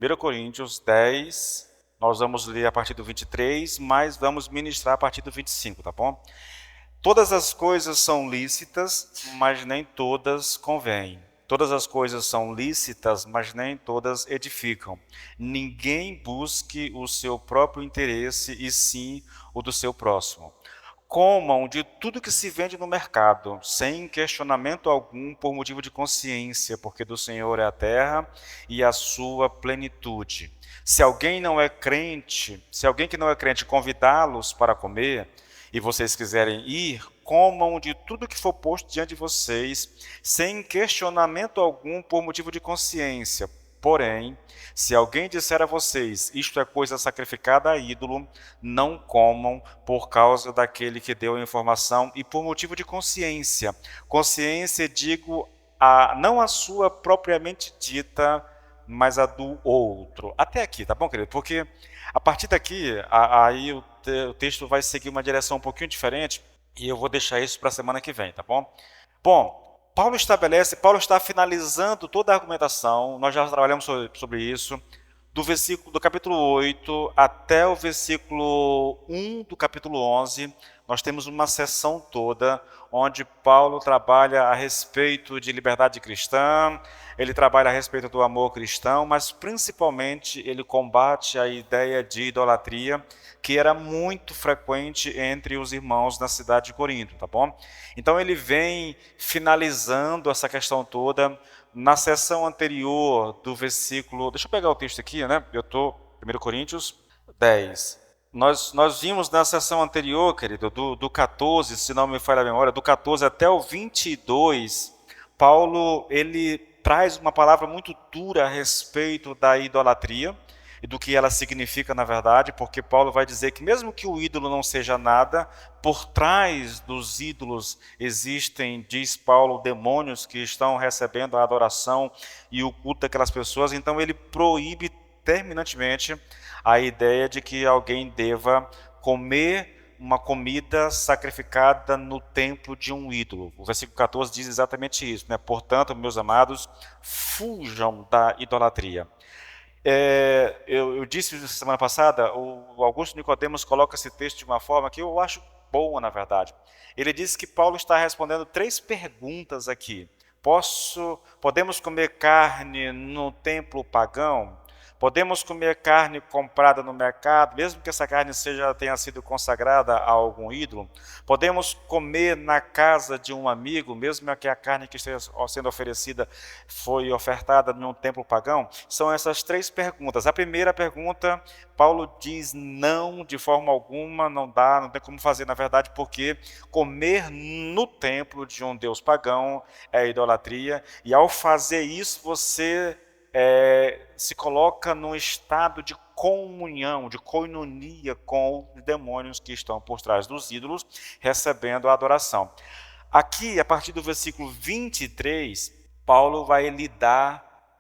1 Coríntios 10, nós vamos ler a partir do 23, mas vamos ministrar a partir do 25, tá bom? Todas as coisas são lícitas, mas nem todas convêm. Todas as coisas são lícitas, mas nem todas edificam. Ninguém busque o seu próprio interesse, e sim o do seu próximo. Comam de tudo que se vende no mercado, sem questionamento algum, por motivo de consciência, porque do Senhor é a terra e a sua plenitude. Se alguém não é crente, se alguém que não é crente convidá-los para comer, e vocês quiserem ir, comam de tudo que for posto diante de vocês, sem questionamento algum, por motivo de consciência. Porém, se alguém disser a vocês, isto é coisa sacrificada a ídolo, não comam por causa daquele que deu a informação e por motivo de consciência. Consciência, digo, não a sua propriamente dita, mas a do outro. Até aqui, tá bom, querido? Porque a partir daqui, aí o texto vai seguir uma direção um pouquinho diferente e eu vou deixar isso para a semana que vem, tá bom? Bom, Paulo está finalizando toda a argumentação, nós já trabalhamos sobre isso, do capítulo 8 até o versículo 1 do capítulo 11, nós temos uma sessão toda onde Paulo trabalha a respeito de liberdade cristã, ele trabalha a respeito do amor cristão, mas principalmente ele combate a ideia de idolatria, que era muito frequente entre os irmãos na cidade de Corinto, tá bom? Então ele vem finalizando essa questão toda. Na sessão anterior do versículo, deixa eu pegar o texto aqui, né? Eu estou, 1 Coríntios 10. Nós vimos na sessão anterior, querido, do 14, se não me falha a memória, do 14 até o 22, Paulo, ele traz uma palavra muito dura a respeito da idolatria e do que ela significa na verdade, porque Paulo vai dizer que mesmo que o ídolo não seja nada, por trás dos ídolos existem, diz Paulo, demônios que estão recebendo a adoração e o culto daquelas pessoas, então ele proíbe terminantemente a ideia de que alguém deva comer uma comida sacrificada no templo de um ídolo. O versículo 14 diz exatamente isso, né? Portanto, meus amados, fujam da idolatria. Eu disse semana passada, o Augusto Nicodemos coloca esse texto de uma forma que eu acho boa, na verdade. Ele diz que Paulo está respondendo 3 perguntas aqui. Podemos comer carne no templo pagão? Podemos comer carne comprada no mercado, mesmo que essa carne tenha sido consagrada a algum ídolo? Podemos comer na casa de um amigo, mesmo que a carne que esteja sendo oferecida foi ofertada num templo pagão? São essas 3 perguntas. A primeira pergunta, Paulo diz não, de forma alguma, não dá, não tem como fazer, na verdade, porque comer no templo de um deus pagão é idolatria, e ao fazer isso você se coloca num estado de comunhão, de koinonia com os demônios que estão por trás dos ídolos, recebendo a adoração. Aqui, a partir do versículo 23, Paulo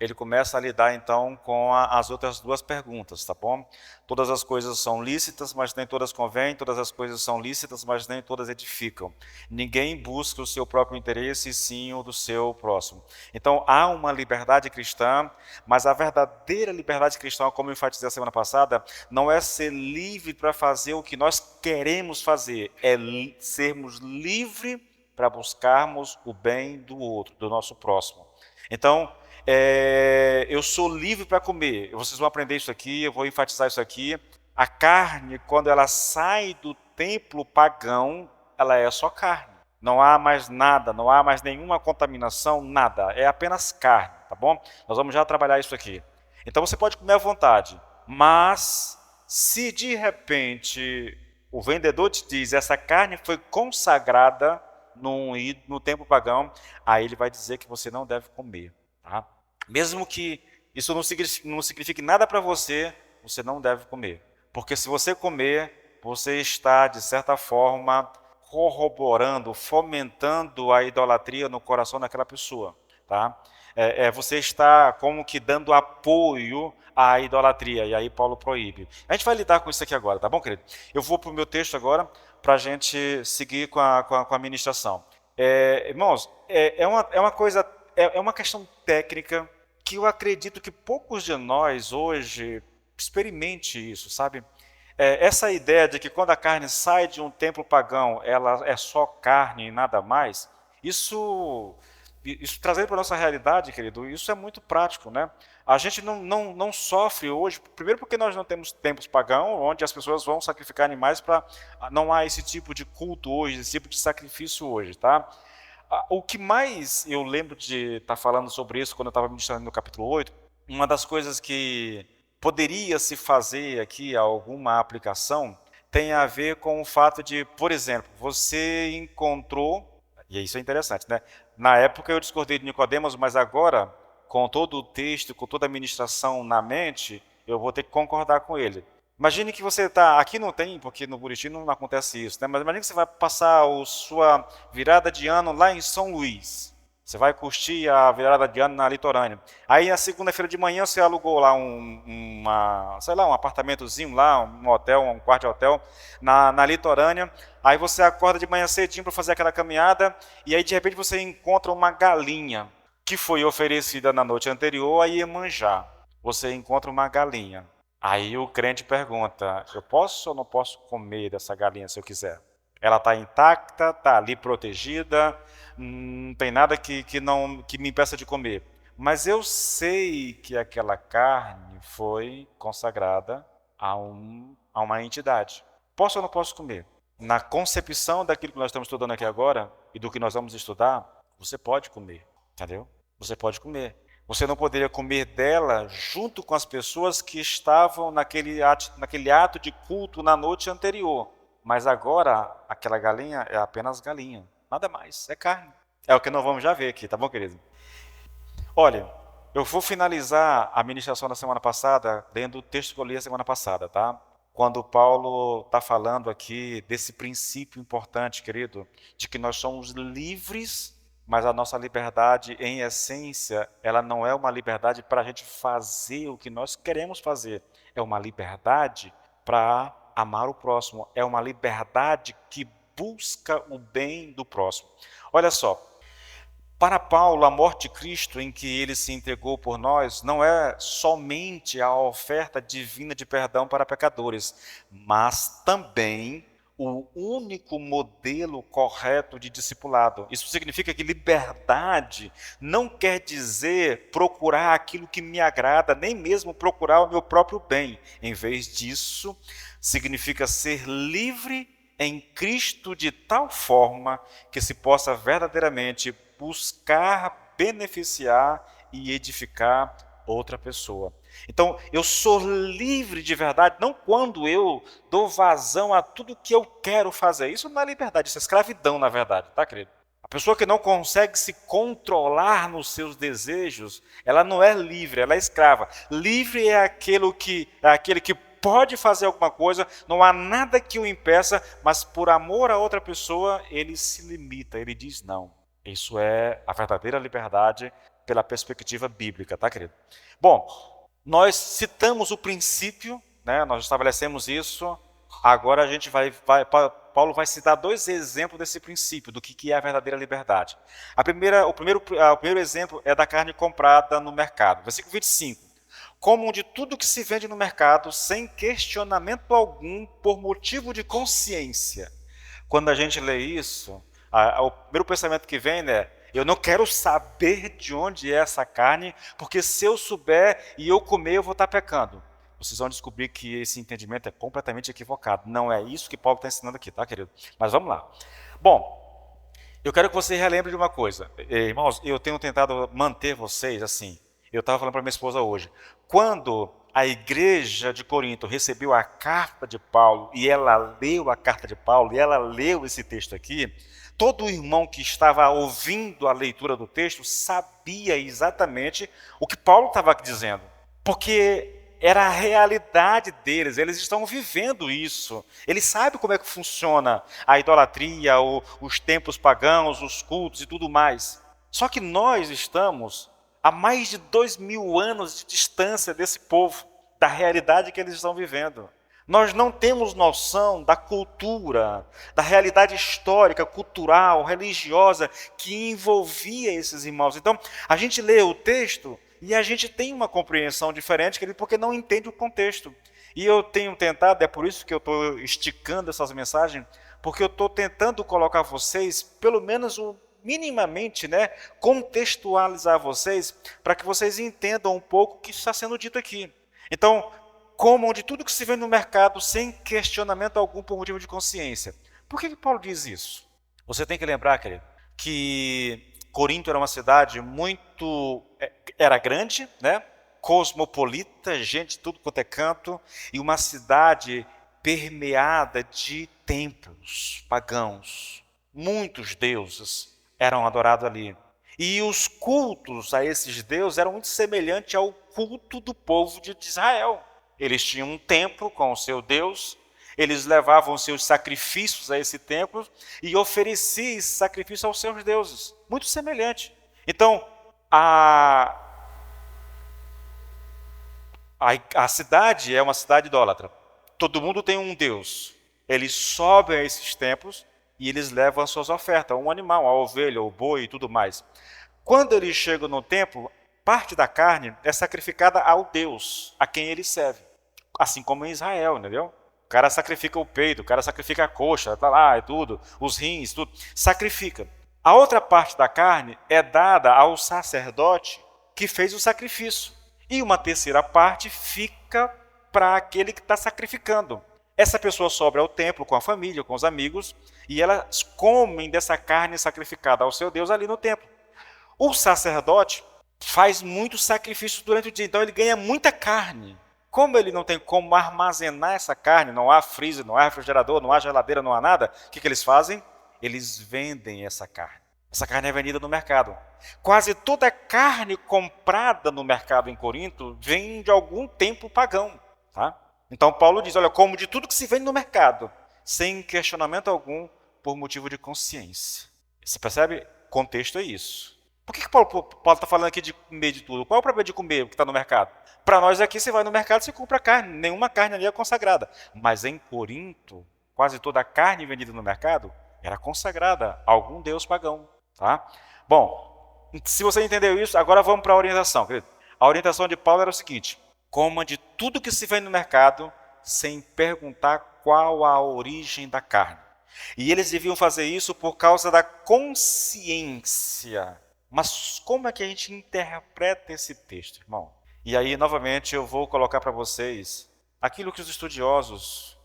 ele começa a lidar então com as outras 2 perguntas, tá bom? Todas as coisas são lícitas, mas nem todas convêm, todas as coisas são lícitas, mas nem todas edificam. Ninguém busca o seu próprio interesse, e sim o do seu próximo. Então há uma liberdade cristã, mas a verdadeira liberdade cristã, como eu enfatizei a semana passada, não é ser livre para fazer o que nós queremos fazer, é sermos livres para buscarmos o bem do outro, do nosso próximo. Então, eu sou livre para comer. Vocês vão aprender isso aqui, eu vou enfatizar isso aqui. A carne, quando ela sai do templo pagão, ela é só carne. Não há mais nada, não há mais nenhuma contaminação, nada. É apenas carne, tá bom? Nós vamos já trabalhar isso aqui. Então você pode comer à vontade, mas se de repente o vendedor te diz essa carne foi consagrada no templo pagão, aí ele vai dizer que você não deve comer. Tá? Mesmo que isso não signifique nada para você, você não deve comer. Porque se você comer, você está, de certa forma, corroborando, fomentando a idolatria no coração daquela pessoa. Tá? Você está como que dando apoio à idolatria, e aí Paulo proíbe. A gente vai lidar com isso aqui agora, tá bom, querido? Eu vou para o meu texto agora, para a gente seguir com a ministração. Irmãos, é uma questão técnica que eu acredito que poucos de nós hoje experimente isso, sabe? Essa ideia de que quando a carne sai de um templo pagão, ela é só carne e nada mais, isso trazendo para a nossa realidade, querido, isso é muito prático, né? A gente não sofre hoje, primeiro porque nós não temos templos pagãos, onde as pessoas vão sacrificar animais para... Não há esse tipo de culto hoje, esse tipo de sacrifício hoje, tá? O que mais eu lembro de estar falando sobre isso quando eu estava ministrando no capítulo 8, uma das coisas que poderia se fazer aqui, alguma aplicação, tem a ver com o fato de, por exemplo, você encontrou, e isso é interessante, né? Na época eu discordei de Nicodemos, mas agora, com todo o texto, com toda a ministração na mente, eu vou ter que concordar com ele. Imagine que você está... Aqui não tem, porque no Buriti não acontece isso, né? Mas imagine que você vai passar a sua virada de ano lá em São Luís. Você vai curtir a virada de ano na litorânea. Aí, na segunda-feira de manhã, você alugou lá um apartamentozinho lá, um hotel, um quarto de hotel, na litorânea. Aí você acorda de manhã cedinho para fazer aquela caminhada, e aí, de repente, você encontra uma galinha que foi oferecida na noite anterior a Iemanjá. Você encontra uma galinha. Aí o crente pergunta, eu posso ou não posso comer dessa galinha se eu quiser? Ela está intacta, está ali protegida, não tem nada que me impeça de comer. Mas eu sei que aquela carne foi consagrada a uma entidade. Posso ou não posso comer? Na concepção daquilo que nós estamos estudando aqui agora e do que nós vamos estudar, você pode comer, entendeu? Você pode comer. Você não poderia comer dela junto com as pessoas que estavam naquele ato de culto na noite anterior. Mas agora, aquela galinha é apenas galinha, nada mais, é carne. É o que nós vamos já ver aqui, tá bom, querido? Olha, eu vou finalizar a ministração da semana passada lendo o texto que eu li a semana passada, tá? Quando Paulo está falando aqui desse princípio importante, querido, de que nós somos livres, mas a nossa liberdade, em essência, ela não é uma liberdade para a gente fazer o que nós queremos fazer. É uma liberdade para amar o próximo. É uma liberdade que busca o bem do próximo. Olha só, para Paulo, a morte de Cristo em que ele se entregou por nós não é somente a oferta divina de perdão para pecadores, mas também o único modelo correto de discipulado. Isso significa que liberdade não quer dizer procurar aquilo que me agrada, nem mesmo procurar o meu próprio bem. Em vez disso, significa ser livre em Cristo de tal forma que se possa verdadeiramente buscar beneficiar e edificar outra pessoa. Então, eu sou livre de verdade, não quando eu dou vazão a tudo que eu quero fazer. Isso não é liberdade, isso é escravidão, na verdade, tá, querido? A pessoa que não consegue se controlar nos seus desejos, ela não é livre, ela é escrava. Livre é aquele que pode fazer alguma coisa, não há nada que o impeça, mas por amor a outra pessoa, ele se limita, ele diz não. Isso é a verdadeira liberdade pela perspectiva bíblica, tá, querido? Bom, nós citamos o princípio, né? Nós estabelecemos isso, agora a gente Paulo vai citar dois exemplos desse princípio, do que é a verdadeira liberdade. O primeiro exemplo é da carne comprada no mercado. Versículo 25. Comam de tudo que se vende no mercado, sem questionamento algum, por motivo de consciência. Quando a gente lê isso, o primeiro pensamento que vem é, eu não quero saber de onde é essa carne, porque se eu souber e eu comer, eu vou estar pecando. Vocês vão descobrir que esse entendimento é completamente equivocado. Não é isso que Paulo está ensinando aqui, tá, querido? Mas vamos lá. Bom, eu quero que você relembre de uma coisa. Irmãos, eu tenho tentado manter vocês assim. Eu estava falando para minha esposa hoje. Quando a igreja de Corinto recebeu a carta de Paulo, e ela leu a carta de Paulo, e ela leu esse texto aqui, todo irmão que estava ouvindo a leitura do texto sabia exatamente o que Paulo estava dizendo. Porque era a realidade deles, eles estão vivendo isso. Eles sabem como é que funciona a idolatria, os templos pagãos, os cultos e tudo mais. Só que nós estamos a mais de 2000 anos de distância desse povo, da realidade que eles estão vivendo. Nós não temos noção da cultura, da realidade histórica, cultural, religiosa que envolvia esses irmãos. Então, a gente lê o texto E a gente tem uma compreensão diferente, querido, porque não entende o contexto. E eu tenho tentado, é por isso que eu estou esticando essas mensagens, porque eu estou tentando colocar vocês, pelo menos minimamente, né, contextualizar vocês, para que vocês entendam um pouco o que está sendo dito aqui. Então, comam de tudo que se vê no mercado sem questionamento algum por motivo de consciência. Por que Paulo diz isso? Você tem que lembrar, querido, que Corinto era uma cidade era grande, né? Cosmopolita, gente de tudo quanto é canto, e uma cidade permeada de templos pagãos. Muitos deuses eram adorados ali. E os cultos a esses deuses eram muito semelhantes ao culto do povo de Israel. Eles tinham um templo com o seu Deus, eles levavam seus sacrifícios a esse templo e ofereciam esse sacrifício aos seus deuses. Muito semelhante. Então, a cidade é uma cidade idólatra. Todo mundo tem um Deus. Eles sobem a esses templos e eles levam as suas ofertas, um animal, a ovelha, o boi e tudo mais. Quando eles chegam no templo, parte da carne é sacrificada ao Deus, a quem ele serve. Assim como em Israel, entendeu? O cara sacrifica o peito, o cara sacrifica a coxa, tá lá, e tudo, os rins, tudo. Sacrifica. A outra parte da carne é dada ao sacerdote que fez o sacrifício. E uma terceira parte fica para aquele que está sacrificando. Essa pessoa sobe ao templo com a família, com os amigos, e elas comem dessa carne sacrificada ao seu Deus ali no templo. O sacerdote faz muitos sacrifícios durante o dia, então ele ganha muita carne. Como ele não tem como armazenar essa carne, não há freezer, não há refrigerador, não há geladeira, não há nada, o que eles fazem? Eles vendem essa carne. Essa carne é vendida no mercado. Quase toda a carne comprada no mercado em Corinto vem de algum templo pagão. Tá? Então Paulo diz, olha, como de tudo que se vende no mercado, sem questionamento algum, por motivo de consciência. Você percebe? Contexto é isso. Por que Paulo está falando aqui de comer de tudo? Qual é o problema de comer o que está no mercado? Para nós aqui, você vai no mercado e compra carne. Nenhuma carne ali é consagrada. Mas em Corinto, quase toda a carne vendida no mercado era consagrada a algum deus pagão. Tá? Bom, se você entendeu isso, agora vamos para a orientação. Querido. A orientação de Paulo era o seguinte: coma de tudo que se vende no mercado sem perguntar qual a origem da carne. E eles deviam fazer isso por causa da consciência. Mas como é que a gente interpreta esse texto, irmão? E aí, novamente, eu vou colocar para vocês aquilo que os estudiosos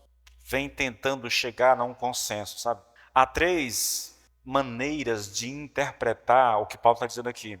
vêm tentando chegar a um consenso, sabe? Há 3 maneiras de interpretar o que Paulo está dizendo aqui.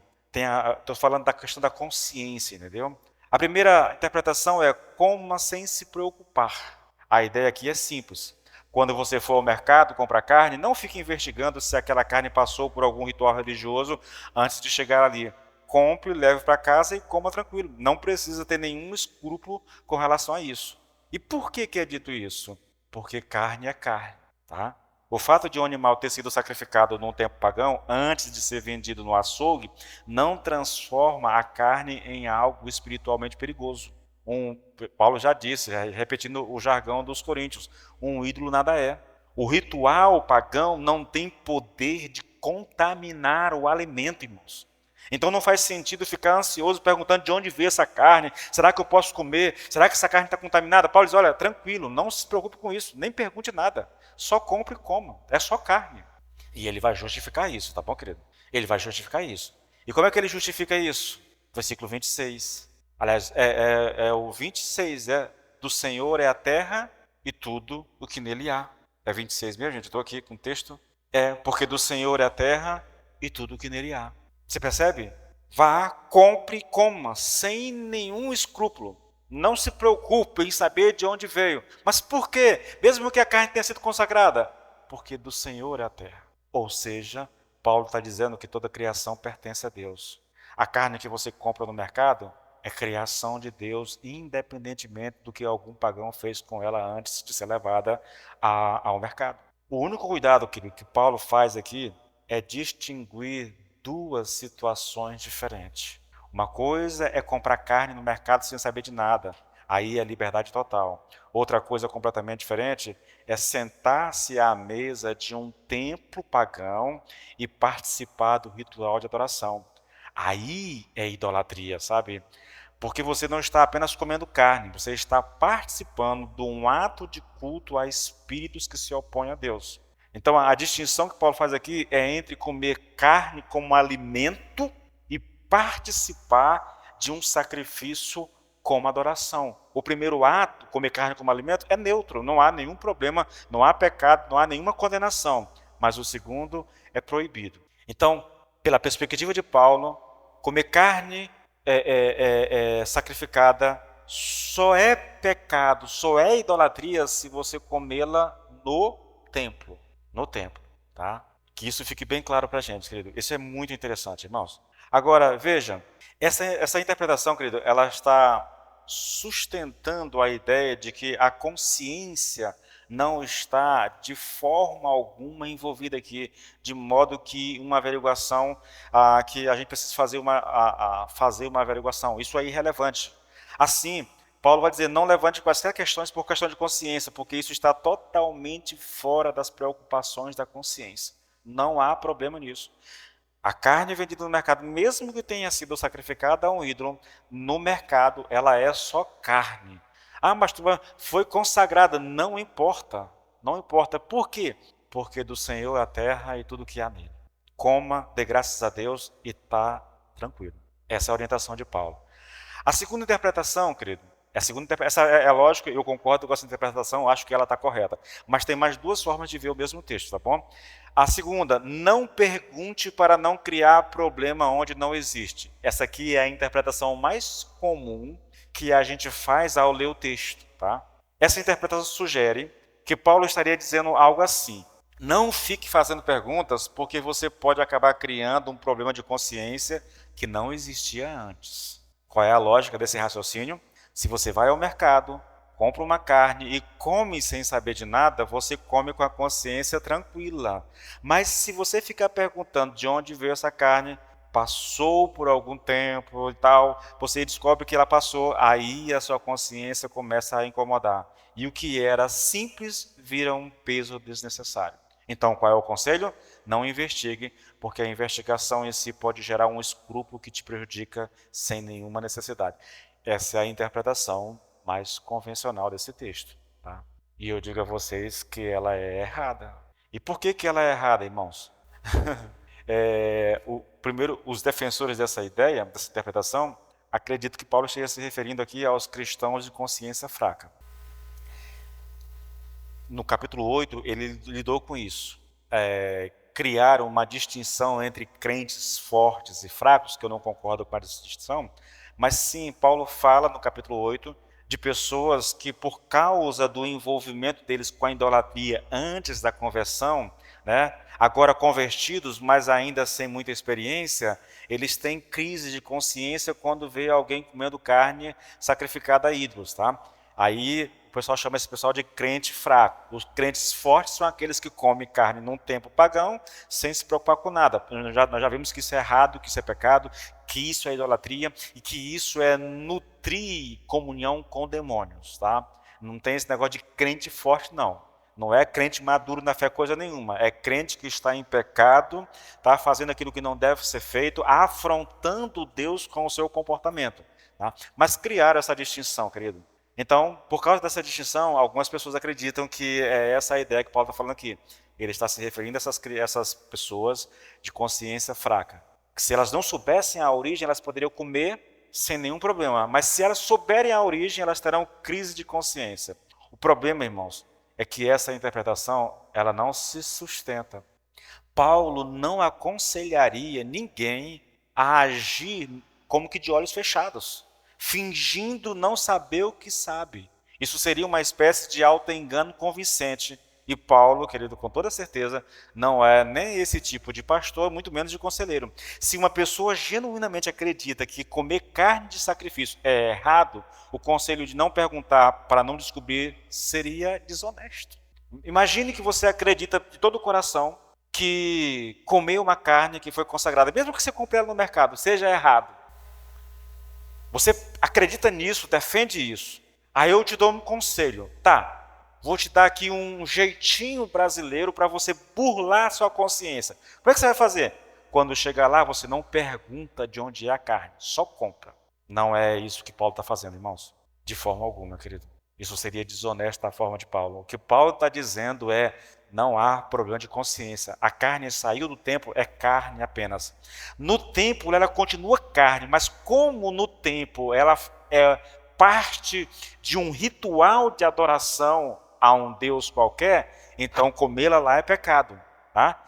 Estou falando da questão da consciência, entendeu? A primeira interpretação é coma sem se preocupar. A ideia aqui é simples. Quando você for ao mercado comprar carne, não fique investigando se aquela carne passou por algum ritual religioso antes de chegar ali. Compre, leve para casa e coma tranquilo. Não precisa ter nenhum escrúpulo com relação a isso. E por que é dito isso? Porque carne é carne. Tá? O fato de um animal ter sido sacrificado num tempo pagão, antes de ser vendido no açougue, não transforma a carne em algo espiritualmente perigoso. Paulo já disse, repetindo o jargão dos coríntios, um ídolo nada é. O ritual pagão não tem poder de contaminar o alimento, irmãos. Então não faz sentido ficar ansioso perguntando de onde veio essa carne, será que eu posso comer, será que essa carne está contaminada? Paulo diz, olha, tranquilo, não se preocupe com isso, nem pergunte nada, só compre e coma, é só carne. E ele vai justificar isso, tá bom, querido? Ele vai justificar isso. E como é que ele justifica isso? Versículo 26. Aliás, o 26, do Senhor é a terra e tudo o que nele há. É 26 mesmo, gente? Estou aqui com o texto. Porque do Senhor é a terra e tudo o que nele há. Você percebe? Vá, compre e coma, sem nenhum escrúpulo. Não se preocupe em saber de onde veio. Mas por quê? Mesmo que a carne tenha sido consagrada? Porque do Senhor é a terra. Ou seja, Paulo está dizendo que toda criação pertence a Deus. A carne que você compra no mercado é criação de Deus, independentemente do que algum pagão fez com ela antes de ser levada ao mercado. O único cuidado que Paulo faz aqui é distinguir 2 situações diferentes. Uma coisa é comprar carne no mercado sem saber de nada, aí é liberdade total. Outra coisa completamente diferente é sentar-se à mesa de um templo pagão e participar do ritual de adoração. Aí é idolatria, sabe? Porque você não está apenas comendo carne, você está participando de um ato de culto a espíritos que se opõem a Deus. Então a distinção que Paulo faz aqui é entre comer carne como alimento e participar de um sacrifício como adoração. O primeiro ato, comer carne como alimento, é neutro, não há nenhum problema, não há pecado, não há nenhuma condenação. Mas o segundo é proibido. Então, pela perspectiva de Paulo, comer carne sacrificada só é pecado, só é idolatria se você comê-la no templo. No templo, tá? Que isso fique bem claro para a gente, querido. Isso é muito interessante, irmãos. Agora, veja, essa interpretação, querido, ela está sustentando a ideia de que a consciência não está de forma alguma envolvida aqui, de modo que uma averiguação, que a gente precisa fazer uma averiguação. Isso é irrelevante. Assim, Paulo vai dizer, não levante quaisquer questões por questão de consciência, porque isso está totalmente fora das preocupações da consciência. Não há problema nisso. A carne vendida no mercado, mesmo que tenha sido sacrificada a um ídolo, no mercado ela é só carne. Ah, mas foi consagrada. Não importa. Não importa. Por quê? Porque do Senhor é a terra e tudo que há nele. Coma, dê graças a Deus e está tranquilo. Essa é a orientação de Paulo. A segunda interpretação, querido, essa é lógico, eu concordo com essa interpretação, acho que ela está correta. Mas tem mais duas formas de ver o mesmo texto, tá bom? A segunda, não pergunte para não criar problema onde não existe. Essa aqui é a interpretação mais comum que a gente faz ao ler o texto, tá? Essa interpretação sugere que Paulo estaria dizendo algo assim: não fique fazendo perguntas porque você pode acabar criando um problema de consciência que não existia antes. Qual é a lógica desse raciocínio? Se você vai ao mercado, compra uma carne e come sem saber de nada, você come com a consciência tranquila. Mas se você ficar perguntando de onde veio essa carne, passou por algum tempo e tal, você descobre que ela passou, aí a sua consciência começa a incomodar. E o que era simples vira um peso desnecessário. Então, qual é o conselho? Não investigue, porque a investigação em si pode gerar um escrúpulo que te prejudica sem nenhuma necessidade. Essa é a interpretação mais convencional desse texto, tá? E eu digo a vocês que ela é errada. E por que ela é errada, irmãos? Primeiro, os defensores dessa ideia, dessa interpretação, acreditam que Paulo esteja se referindo aqui aos cristãos de consciência fraca. No capítulo 8, ele lidou com isso. Criar uma distinção entre crentes fortes e fracos, que eu não concordo com a distinção, mas sim, Paulo fala no capítulo 8 de pessoas que, por causa do envolvimento deles com a idolatria antes da conversão, né, agora convertidos, mas ainda sem muita experiência, eles têm crise de consciência quando vê alguém comendo carne sacrificada a ídolos, tá? Aí o pessoal chama esse pessoal de crente fraco. Os crentes fortes são aqueles que comem carne num tempo pagão, sem se preocupar com nada. Nós já vimos que isso é errado, que isso é pecado, que isso é idolatria e que isso é nutrir comunhão com demônios, tá? Não tem esse negócio de crente forte, não. Não é crente maduro na fé coisa nenhuma. É crente que está em pecado, tá fazendo aquilo que não deve ser feito, afrontando Deus com o seu comportamento, tá? Mas criaram essa distinção, querido. Então, por causa dessa distinção, algumas pessoas acreditam que é essa a ideia que Paulo está falando aqui. Ele está se referindo a essas pessoas de consciência fraca. Que se elas não soubessem a origem, elas poderiam comer sem nenhum problema. Mas se elas souberem a origem, elas terão crise de consciência. O problema, irmãos, é que essa interpretação ela não se sustenta. Paulo não aconselharia ninguém a agir como que de olhos fechados, fingindo não saber o que sabe. Isso seria uma espécie de auto-engano convincente. E Paulo, querido, com toda certeza, não é nem esse tipo de pastor, muito menos de conselheiro. Se uma pessoa genuinamente acredita que comer carne de sacrifício é errado, o conselho de não perguntar para não descobrir seria desonesto. Imagine que você acredita de todo o coração que comer uma carne que foi consagrada, mesmo que você compre ela no mercado, seja errado. Você acredita nisso, defende isso. Aí eu te dou um conselho. Tá, vou te dar aqui um jeitinho brasileiro para você burlar sua consciência. Como é que você vai fazer? quando chegar lá, você não pergunta de onde é a carne, só compra. Não é isso que Paulo está fazendo, irmãos. De forma alguma, querido. Isso seria desonesto da forma de Paulo. O que Paulo está dizendo é, não há problema de consciência. A carne saiu do templo, é carne apenas. No templo ela continua carne, mas como no templo ela é parte de um ritual de adoração a um Deus qualquer, então comê-la lá é pecado. Tá?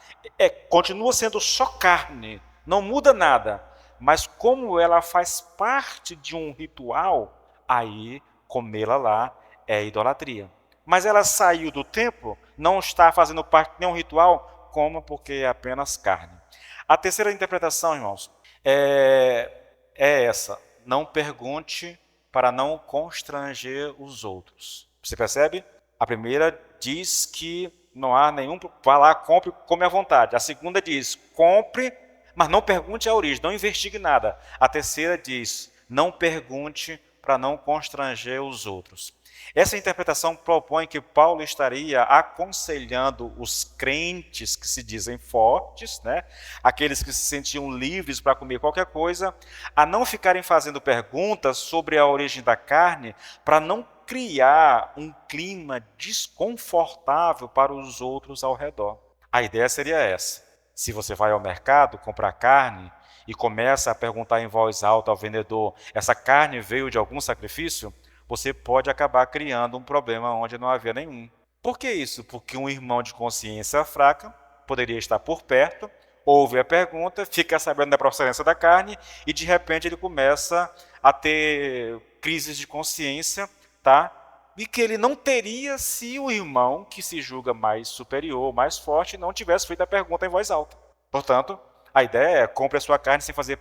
Continua sendo só carne, não muda nada. Mas como ela faz parte de um ritual, aí comê-la lá é idolatria. Mas ela saiu do templo, não está fazendo parte de nenhum ritual, como porque é apenas carne. A terceira interpretação, irmãos, é essa. Não pergunte para não constranger os outros. Você percebe? A primeira diz que não há nenhum... Vá lá, compre, come à vontade. A segunda diz, compre, mas não pergunte a origem, não investigue nada. A terceira diz, não pergunte para não constranger os outros. Essa interpretação propõe que Paulo estaria aconselhando os crentes que se dizem fortes, né? Aqueles que se sentiam livres para comer qualquer coisa, a não ficarem fazendo perguntas sobre a origem da carne, para não criar um clima desconfortável para os outros ao redor. A ideia seria essa. Se você vai ao mercado comprar carne e começa a perguntar em voz alta ao vendedor, essa carne veio de algum sacrifício? Você pode acabar criando um problema onde não havia nenhum. Por que isso? Porque um irmão de consciência fraca poderia estar por perto, ouve a pergunta, fica sabendo da procedência da carne e de repente ele começa a ter crises de consciência, tá? E que ele não teria se o irmão que se julga mais superior, mais forte, não tivesse feito a pergunta em voz alta. Portanto, a ideia é compre a sua carne sem fazer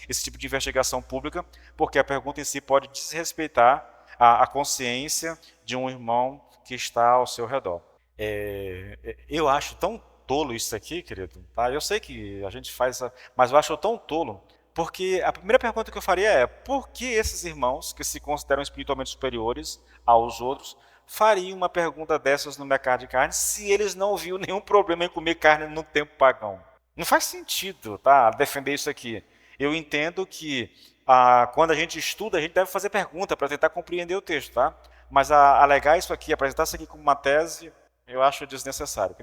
esse tipo de investigação pública, porque a pergunta em si pode desrespeitar a consciência de um irmão que está ao seu redor. Eu acho tão tolo isso aqui, querido. Tá? Eu sei que a gente faz, mas eu acho tão tolo, porque a primeira pergunta que eu faria é, por que esses irmãos, que se consideram espiritualmente superiores aos outros, fariam uma pergunta dessas no mercado de carne, se eles não viam nenhum problema em comer carne no tempo pagão? Não faz sentido, tá, defender isso aqui. Eu entendo que quando a gente estuda, a gente deve fazer pergunta para tentar compreender o texto, tá? Mas alegar isso aqui, apresentar isso aqui como uma tese, eu acho desnecessário.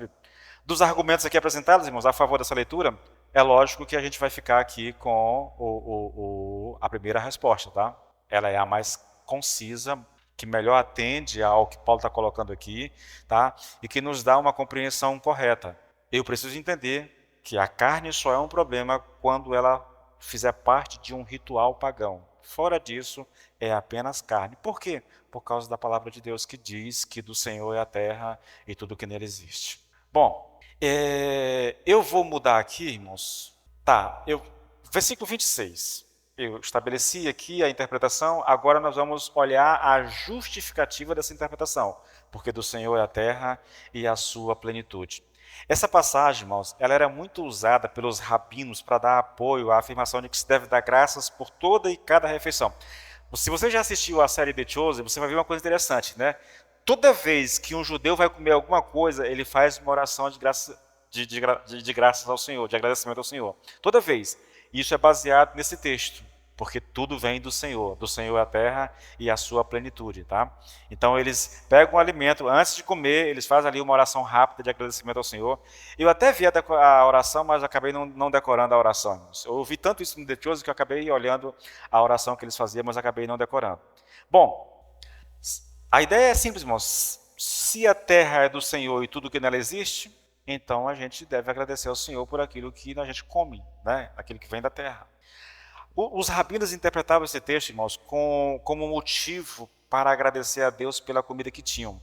Dos argumentos aqui apresentados, irmãos, a favor dessa leitura, é lógico que a gente vai ficar aqui com a primeira resposta, tá? Ela é a mais concisa, que melhor atende ao que Paulo está colocando aqui, tá? E que nos dá uma compreensão correta. Eu preciso entender que a carne só é um problema quando ela fizer parte de um ritual pagão. Fora disso, é apenas carne. Por quê? Por causa da palavra de Deus que diz que do Senhor é a terra e tudo que nele existe. Bom, eu vou mudar aqui, irmãos. Tá, versículo 26. Eu estabeleci aqui a interpretação, agora nós vamos olhar a justificativa dessa interpretação, porque do Senhor é a terra e a sua plenitude. Essa passagem, irmãos, ela era muito usada pelos rabinos para dar apoio à afirmação de que se deve dar graças por toda e cada refeição. Se você já assistiu à série The Chosen, você vai ver uma coisa interessante, né? Toda vez que um judeu vai comer alguma coisa, ele faz uma oração de graças ao Senhor, de agradecimento ao Senhor. Toda vez. Isso é baseado nesse texto, porque tudo vem do Senhor é a terra e a sua plenitude, tá? Então eles pegam o alimento, antes de comer, eles fazem ali uma oração rápida de agradecimento ao Senhor. Eu até vi a oração, mas acabei não decorando a oração. Eu ouvi tanto isso no The Chosen que eu acabei olhando a oração que eles faziam, mas acabei não decorando. Bom, a ideia é simples, irmãos. Se a terra é do Senhor e tudo que nela existe, então a gente deve agradecer ao Senhor por aquilo que a gente come, né? Aquilo que vem da terra. Os rabinos interpretavam esse texto, irmãos, como motivo para agradecer a Deus pela comida que tinham.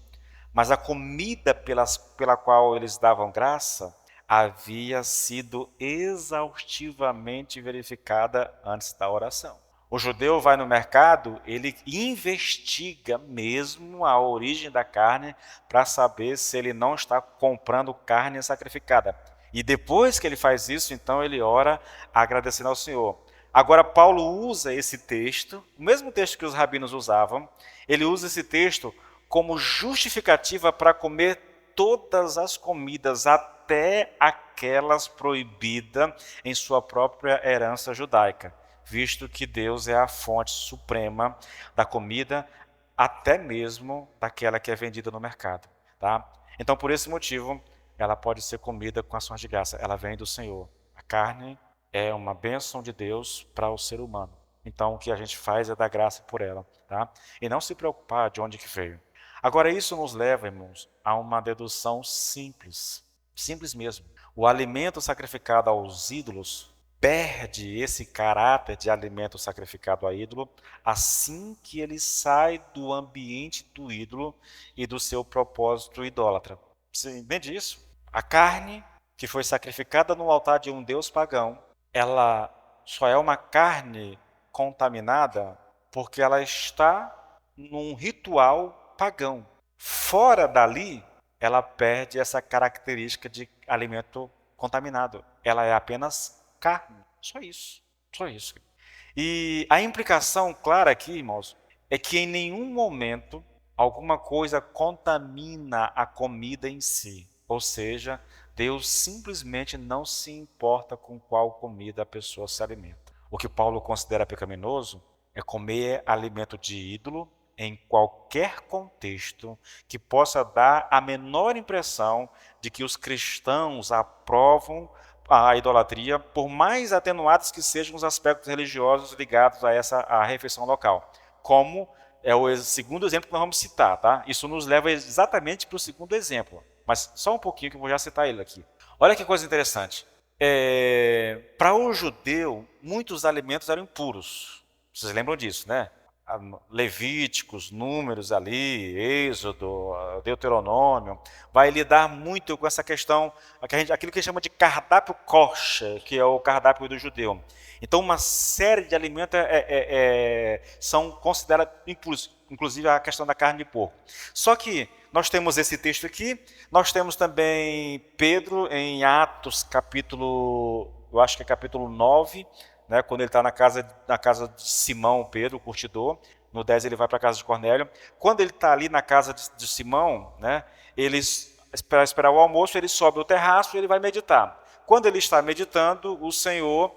Mas a comida pela qual eles davam graça havia sido exaustivamente verificada antes da oração. O judeu vai no mercado, ele investiga mesmo a origem da carne para saber se ele não está comprando carne sacrificada. E depois que ele faz isso, então ele ora agradecendo ao Senhor. Agora, Paulo usa esse texto, o mesmo texto que os rabinos usavam, ele usa esse texto como justificativa para comer todas as comidas, até aquelas proibidas em sua própria herança judaica, visto que Deus é a fonte suprema da comida, até mesmo daquela que é vendida no mercado. Tá? Então, por esse motivo, ela pode ser comida com ações de graça. Ela vem do Senhor. A carne é uma bênção de Deus para o ser humano. Então, o que a gente faz é dar graça por ela. Tá? E não se preocupar de onde que veio. Agora, isso nos leva, irmãos, a uma dedução simples. Simples mesmo. O alimento sacrificado aos ídolos perde esse caráter de alimento sacrificado a ídolo assim que ele sai do ambiente do ídolo e do seu propósito idólatra. Você entende isso? A carne que foi sacrificada no altar de um deus pagão, ela só é uma carne contaminada porque ela está num ritual pagão. Fora dali, ela perde essa característica de alimento contaminado. Ela é apenas carne. Só isso. Só isso. E a implicação clara aqui, irmãos, é que em nenhum momento alguma coisa contamina a comida em si. Ou seja, Deus simplesmente não se importa com qual comida a pessoa se alimenta. O que Paulo considera pecaminoso é comer alimento de ídolo em qualquer contexto que possa dar a menor impressão de que os cristãos aprovam a idolatria, por mais atenuados que sejam os aspectos religiosos ligados a essa refeição local. Como é o segundo exemplo que nós vamos citar, tá? Isso nos leva exatamente para o segundo exemplo, mas só um pouquinho que eu vou já citar ele aqui. Olha que coisa interessante. Para o judeu, muitos alimentos eram impuros. Vocês lembram disso, né? Levíticos, Números ali, Êxodo, Deuteronômio, vai lidar muito com essa questão, aquilo que a gente chama de cardápio kosher, que é o cardápio do judeu. Então, uma série de alimentos são considerados impuros, inclusive a questão da carne de porco. Só que nós temos esse texto aqui, nós temos também Pedro em Atos, capítulo, eu acho que é capítulo 9, né, quando ele está na casa de Simão, Pedro, o curtidor. No 10 ele vai para a casa de Cornélio. Quando ele está ali na casa de Simão, né, para esperar o almoço, ele sobe ao terraço e ele vai meditar. Quando ele está meditando, o Senhor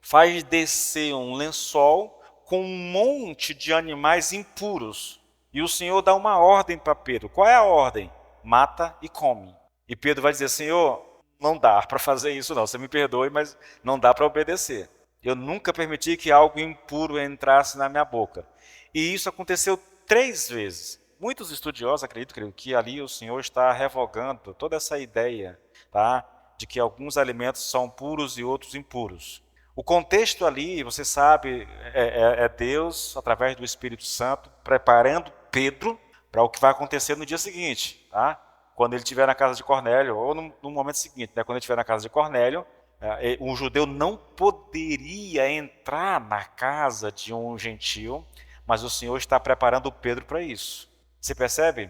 faz descer um lençol com um monte de animais impuros. E o Senhor dá uma ordem para Pedro. Qual é a ordem? Mata e come. E Pedro vai dizer, Senhor, não dá para fazer isso não. Você me perdoe, mas não dá para obedecer. Eu nunca permiti que algo impuro entrasse na minha boca. E isso aconteceu 3 vezes. Muitos estudiosos acreditam que ali o Senhor está revogando toda essa ideia, tá, de que alguns alimentos são puros e outros impuros. O contexto ali, você sabe, é Deus, através do Espírito Santo, preparando Pedro para o que vai acontecer no dia seguinte. Tá? Quando ele estiver na casa de Cornélio, ou no momento seguinte, né, quando ele estiver na casa de Cornélio, um judeu não poderia entrar na casa de um gentil, mas o Senhor está preparando Pedro para isso. Você percebe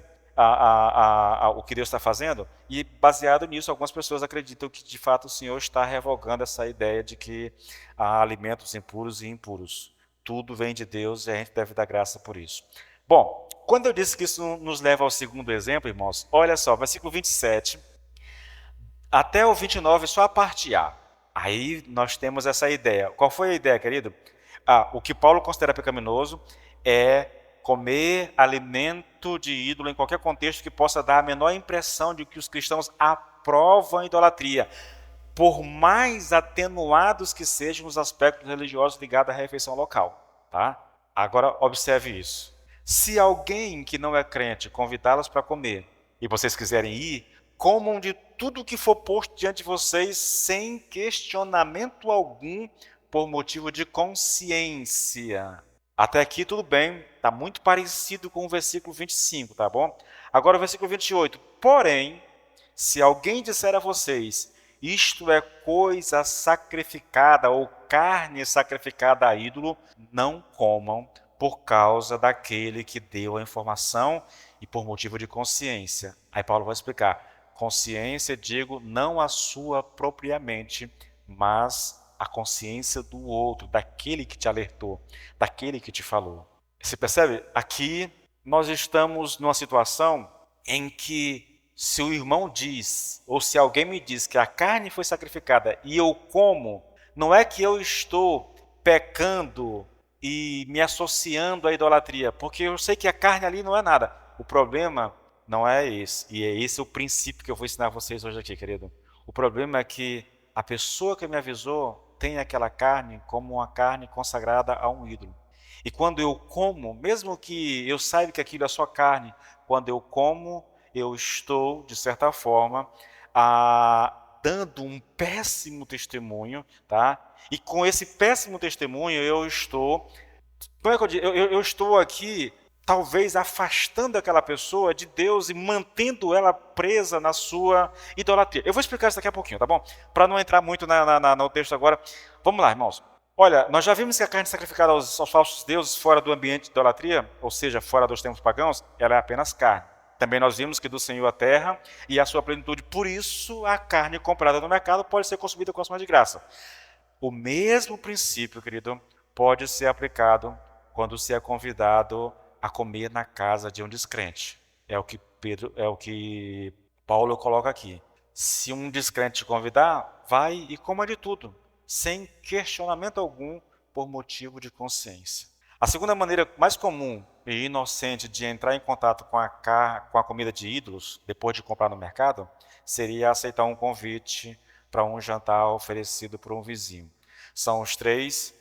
o que Deus está fazendo? E baseado nisso, algumas pessoas acreditam que de fato o Senhor está revogando essa ideia de que há alimentos impuros e impuros. Tudo vem de Deus e a gente deve dar graça por isso. Bom, quando eu disse que isso nos leva ao segundo exemplo, irmãos, olha só, versículo 27... até o 29, só a parte A. Aí nós temos essa ideia. Qual foi a ideia, querido? O que Paulo considera pecaminoso é comer alimento de ídolo em qualquer contexto que possa dar a menor impressão de que os cristãos aprovam a idolatria, por mais atenuados que sejam os aspectos religiosos ligados à refeição local. Tá? Agora, observe isso. Se alguém que não é crente convidá-los para comer e vocês quiserem ir, comam de tudo que for posto diante de vocês sem questionamento algum por motivo de consciência. Até aqui tudo bem, está muito parecido com o versículo 25, tá bom? Agora o versículo 28. Porém, se alguém disser a vocês, isto é coisa sacrificada ou carne sacrificada a ídolo, não comam por causa daquele que deu a informação e por motivo de consciência. Aí Paulo vai explicar. Consciência, digo, não a sua propriamente, mas a consciência do outro, daquele que te alertou, daquele que te falou. Você percebe? Aqui nós estamos numa situação em que se o irmão diz, ou se alguém me diz que a carne foi sacrificada e eu como, não é que eu estou pecando e me associando à idolatria, porque eu sei que a carne ali não é nada. O problema não é esse, e é esse o princípio que eu vou ensinar a vocês hoje aqui, querido. O problema é que a pessoa que me avisou tem aquela carne como uma carne consagrada a um ídolo. E quando eu como, mesmo que eu saiba que aquilo é só carne, quando eu como, eu estou, de certa forma, dando um péssimo testemunho, tá? E com esse péssimo testemunho eu estou, como é que eu digo? Eu estou aqui, talvez afastando aquela pessoa de Deus e mantendo ela presa na sua idolatria. Eu vou explicar isso daqui a pouquinho, tá bom? Para não entrar muito no texto agora. Vamos lá, irmãos. Olha, nós já vimos que a carne sacrificada aos falsos deuses fora do ambiente de idolatria, ou seja, fora dos tempos pagãos, ela é apenas carne. Também nós vimos que do Senhor a terra e a sua plenitude, por isso a carne comprada no mercado pode ser consumida com a de graça. O mesmo princípio, querido, pode ser aplicado quando se é convidado a comer na casa de um descrente. É o que Paulo coloca aqui. Se um descrente te convidar, vai e coma de tudo, sem questionamento algum, por motivo de consciência. A segunda maneira mais comum e inocente de entrar em contato com a comida de ídolos, depois de comprar no mercado, seria aceitar um convite para um jantar oferecido por um vizinho. São as três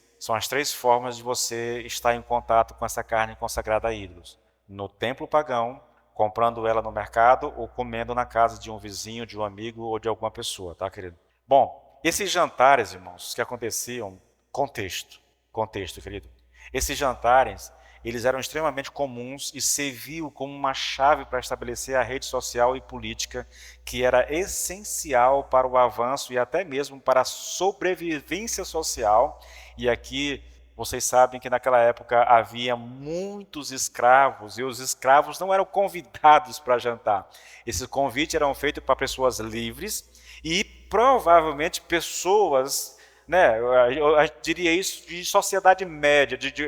formas de você estar em contato com essa carne consagrada a ídolos. No templo pagão, comprando ela no mercado ou comendo na casa de um vizinho, de um amigo ou de alguma pessoa, tá, querido? Bom, esses jantares, irmãos, que aconteciam, contexto, querido. Esses jantares, eles eram extremamente comuns e serviam como uma chave para estabelecer a rede social e política que era essencial para o avanço e até mesmo para a sobrevivência social. E aqui vocês sabem que naquela época havia muitos escravos e os escravos não eram convidados para jantar. Esses convites eram feitos para pessoas livres e provavelmente pessoas, né, eu diria isso, de sociedade média, de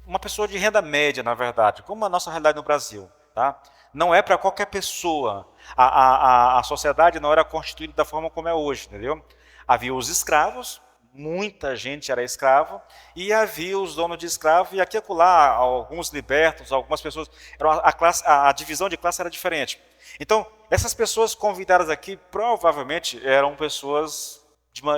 uma pessoa de renda média, na verdade, como a nossa realidade no Brasil. Tá? Não é para qualquer pessoa. A sociedade não era constituída da forma como é hoje, entendeu? Havia os escravos, muita gente era escravo, e havia os donos de escravo, e aqui e acolá, alguns libertos, algumas pessoas, a divisão de classe era diferente. Então, essas pessoas convidadas aqui provavelmente eram pessoas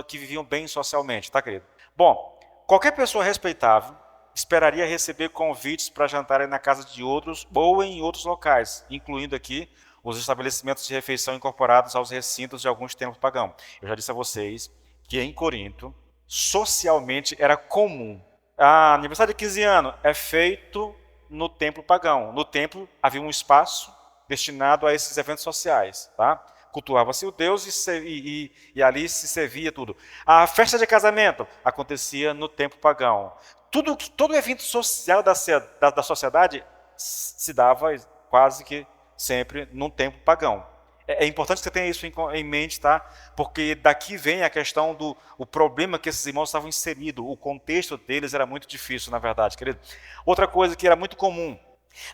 que viviam bem socialmente, tá, querido? Bom, qualquer pessoa respeitável esperaria receber convites para jantarem na casa de outros ou em outros locais, incluindo aqui os estabelecimentos de refeição incorporados aos recintos de alguns templos pagãos. Eu já disse a vocês que em Corinto, socialmente era comum. Aniversário de 15 anos é feito no templo pagão. No templo havia um espaço destinado a esses eventos sociais, tá? Cultuava-se o Deus e ali se servia tudo. A festa de casamento acontecia no templo pagão. Todo evento social da sociedade se dava quase que sempre num templo pagão. É importante que você tenha isso em mente, tá? Porque daqui vem a questão o problema que esses irmãos estavam inseridos. O contexto deles era muito difícil, na verdade, querido. Outra coisa que era muito comum.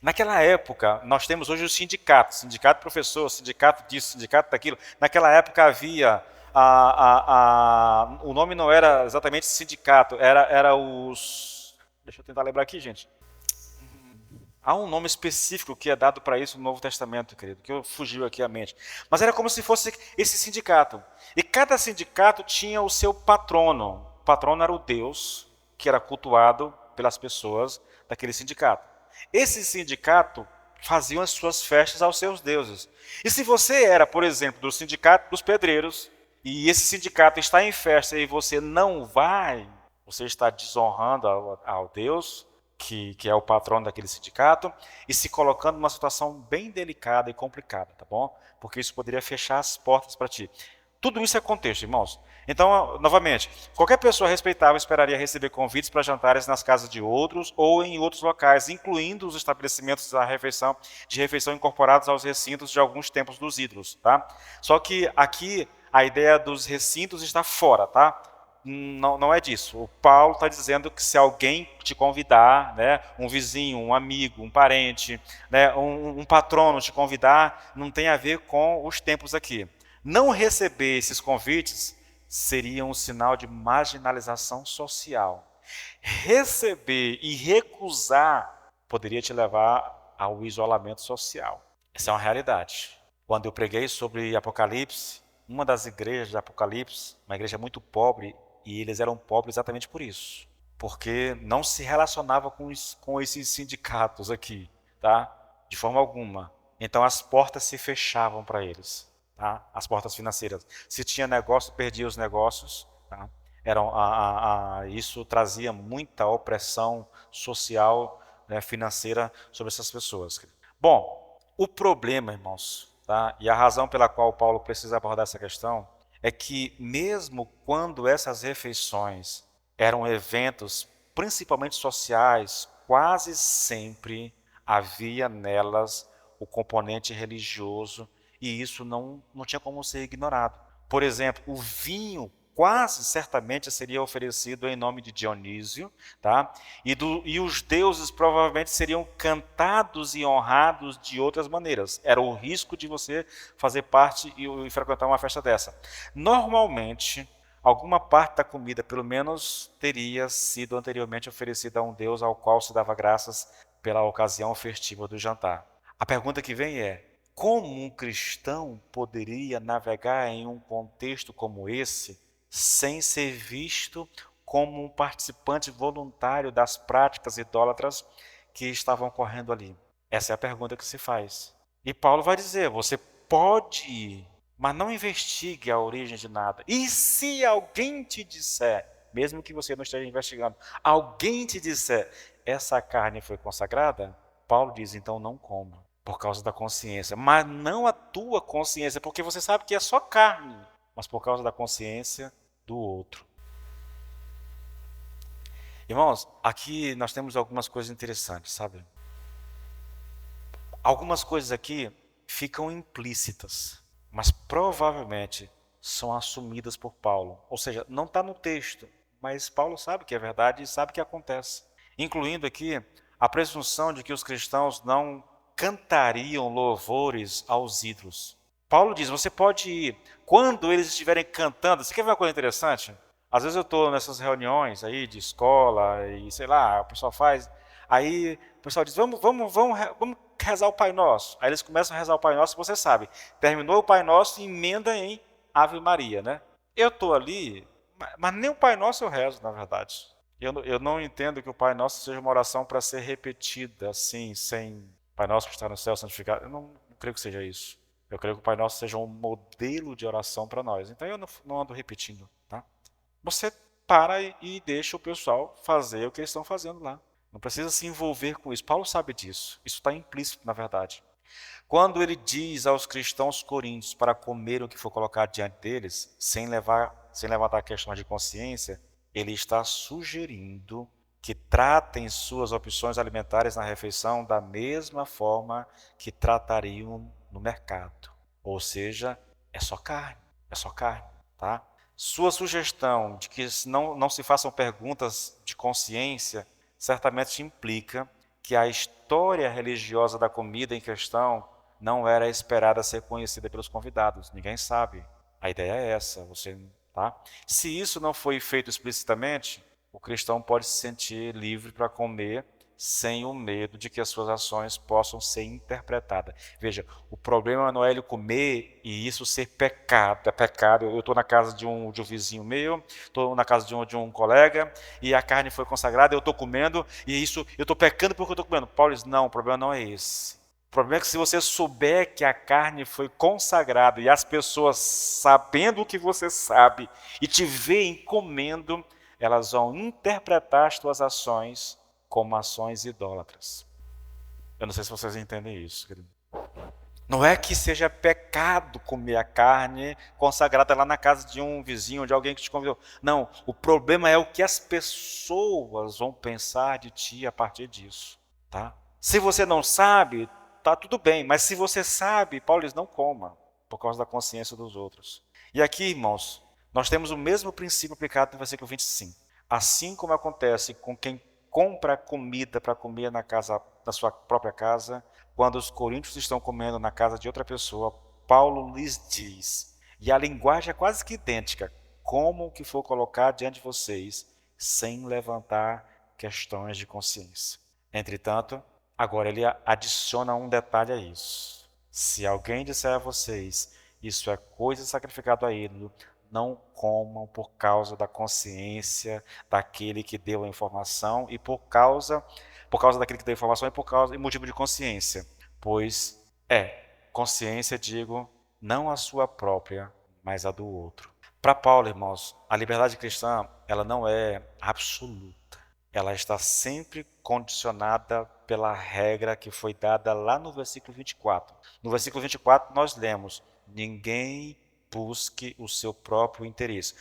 Naquela época, nós temos hoje o sindicato de professor, sindicato disso, sindicato daquilo. Naquela época havia, o nome não era exatamente sindicato, era os... Deixa eu tentar lembrar aqui, gente. Há um nome específico que é dado para isso no Novo Testamento, querido, que fugiu aqui à mente. Mas era como se fosse esse sindicato. E cada sindicato tinha o seu patrono. O patrono era o Deus que era cultuado pelas pessoas daquele sindicato. Esse sindicato fazia as suas festas aos seus deuses. E se você era, por exemplo, do sindicato dos pedreiros, e esse sindicato está em festa e você não vai, você está desonrando ao Deus, que é o patrono daquele sindicato, e se colocando numa situação bem delicada e complicada, tá bom? Porque isso poderia fechar as portas para ti. Tudo isso é contexto, irmãos. Então, novamente, qualquer pessoa respeitável esperaria receber convites para jantares nas casas de outros ou em outros locais, incluindo os estabelecimentos de refeição incorporados aos recintos de alguns templos dos ídolos, tá? Só que aqui a ideia dos recintos está fora, tá? Não é disso. O Paulo está dizendo que se alguém te convidar, né, um vizinho, um amigo, um parente, né, um patrono te convidar, não tem a ver com os tempos aqui. Não receber esses convites seria um sinal de marginalização social. Receber e recusar poderia te levar ao isolamento social. Essa é uma realidade. Quando eu preguei sobre Apocalipse, uma das igrejas de Apocalipse, uma igreja muito pobre, e eles eram pobres exatamente por isso, porque não se relacionava com esses sindicatos aqui, tá? De forma alguma. Então as portas se fechavam para eles, tá? As portas financeiras. Se tinha negócio, perdia os negócios, tá? Isso trazia muita opressão social, né, financeira sobre essas pessoas. Bom, o problema, irmãos, tá? E a razão pela qual Paulo precisa abordar essa questão é que mesmo quando essas refeições eram eventos principalmente sociais, quase sempre havia nelas o componente religioso e isso não tinha como ser ignorado. Por exemplo, o vinho quase certamente seria oferecido em nome de Dionísio, tá? E os deuses provavelmente seriam cantados e honrados de outras maneiras. Era o risco de você fazer parte e frequentar uma festa dessa. Normalmente, alguma parte da comida, pelo menos, teria sido anteriormente oferecida a um deus ao qual se dava graças pela ocasião festiva do jantar. A pergunta que vem é: como um cristão poderia navegar em um contexto como esse sem ser visto como um participante voluntário das práticas idólatras que estavam ocorrendo ali? Essa é a pergunta que se faz. E Paulo vai dizer: você pode ir, mas não investigue a origem de nada. E se alguém te disser, mesmo que você não esteja investigando, alguém te disser, essa carne foi consagrada? Paulo diz, então não coma, por causa da consciência. Mas não a tua consciência, porque você sabe que é só carne, mas por causa da consciência do outro. Irmãos, aqui nós temos algumas coisas interessantes, sabe? Algumas coisas aqui ficam implícitas, mas provavelmente são assumidas por Paulo. Ou seja, não está no texto, mas Paulo sabe que é verdade e sabe que acontece. Incluindo aqui a presunção de que os cristãos não cantariam louvores aos ídolos. Paulo diz, você pode ir, quando eles estiverem cantando, você quer ver uma coisa interessante? Às vezes eu estou nessas reuniões aí de escola e sei lá, o pessoal faz, aí o pessoal diz, vamos rezar o Pai Nosso. Aí eles começam a rezar o Pai Nosso, você sabe, terminou o Pai Nosso e emenda em Ave Maria, né? Eu estou ali, mas nem o Pai Nosso eu rezo, na verdade. Eu não entendo que o Pai Nosso seja uma oração para ser repetida, assim, sem Pai Nosso que está no céu, santificado. Eu não creio que seja isso. Eu creio que o Pai Nosso seja um modelo de oração para nós. Então eu não ando repetindo, tá? Você para e deixa o pessoal fazer o que eles estão fazendo lá. Não precisa se envolver com isso. Paulo sabe disso. Isso está implícito, na verdade. Quando ele diz aos cristãos coríntios para comer o que for colocado diante deles, sem levantar questões de consciência, ele está sugerindo que tratem suas opções alimentares na refeição da mesma forma que tratariam no mercado. Ou seja, é só carne, tá? Sua sugestão de que não se façam perguntas de consciência certamente implica que a história religiosa da comida em questão não era esperada ser conhecida pelos convidados. Ninguém sabe. A ideia é essa, tá? Se isso não foi feito explicitamente, o cristão pode se sentir livre para comer sem o medo de que as suas ações possam ser interpretadas. Veja, o problema não é ele comer e isso ser pecado. É pecado. Eu estou na casa de um vizinho meu, estou na casa de um colega e a carne foi consagrada, eu estou comendo e isso, eu estou pecando porque eu estou comendo. Paulo diz, não, o problema não é esse. O problema é que se você souber que a carne foi consagrada e as pessoas sabendo o que você sabe e te veem comendo, elas vão interpretar as tuas ações como ações idólatras. Eu não sei se vocês entendem isso, querido. Não é que seja pecado comer a carne consagrada lá na casa de um vizinho, de alguém que te convidou. Não, o problema é o que as pessoas vão pensar de ti a partir disso, tá? Se você não sabe, tá tudo bem, mas se você sabe, Paulo diz, não coma, por causa da consciência dos outros. E aqui, irmãos, Nós temos o mesmo princípio aplicado no versículo 25. Assim como acontece com quem compra comida para comer na sua própria casa, quando os coríntios estão comendo na casa de outra pessoa, Paulo lhes diz, e a linguagem é quase que idêntica, como o que for colocado diante de vocês, sem levantar questões de consciência. Entretanto, agora ele adiciona um detalhe a isso. Se alguém disser a vocês, isso é coisa sacrificada a ídolo, não comam por causa da consciência daquele que deu a informação e por causa daquele que deu a informação e motivo de consciência. Pois consciência, digo, não a sua própria, mas a do outro. Para Paulo, irmãos, a liberdade cristã, ela não é absoluta. Ela está sempre condicionada pela regra que foi dada lá no versículo 24. No versículo 24 nós lemos, ninguém busque o seu próprio interesse.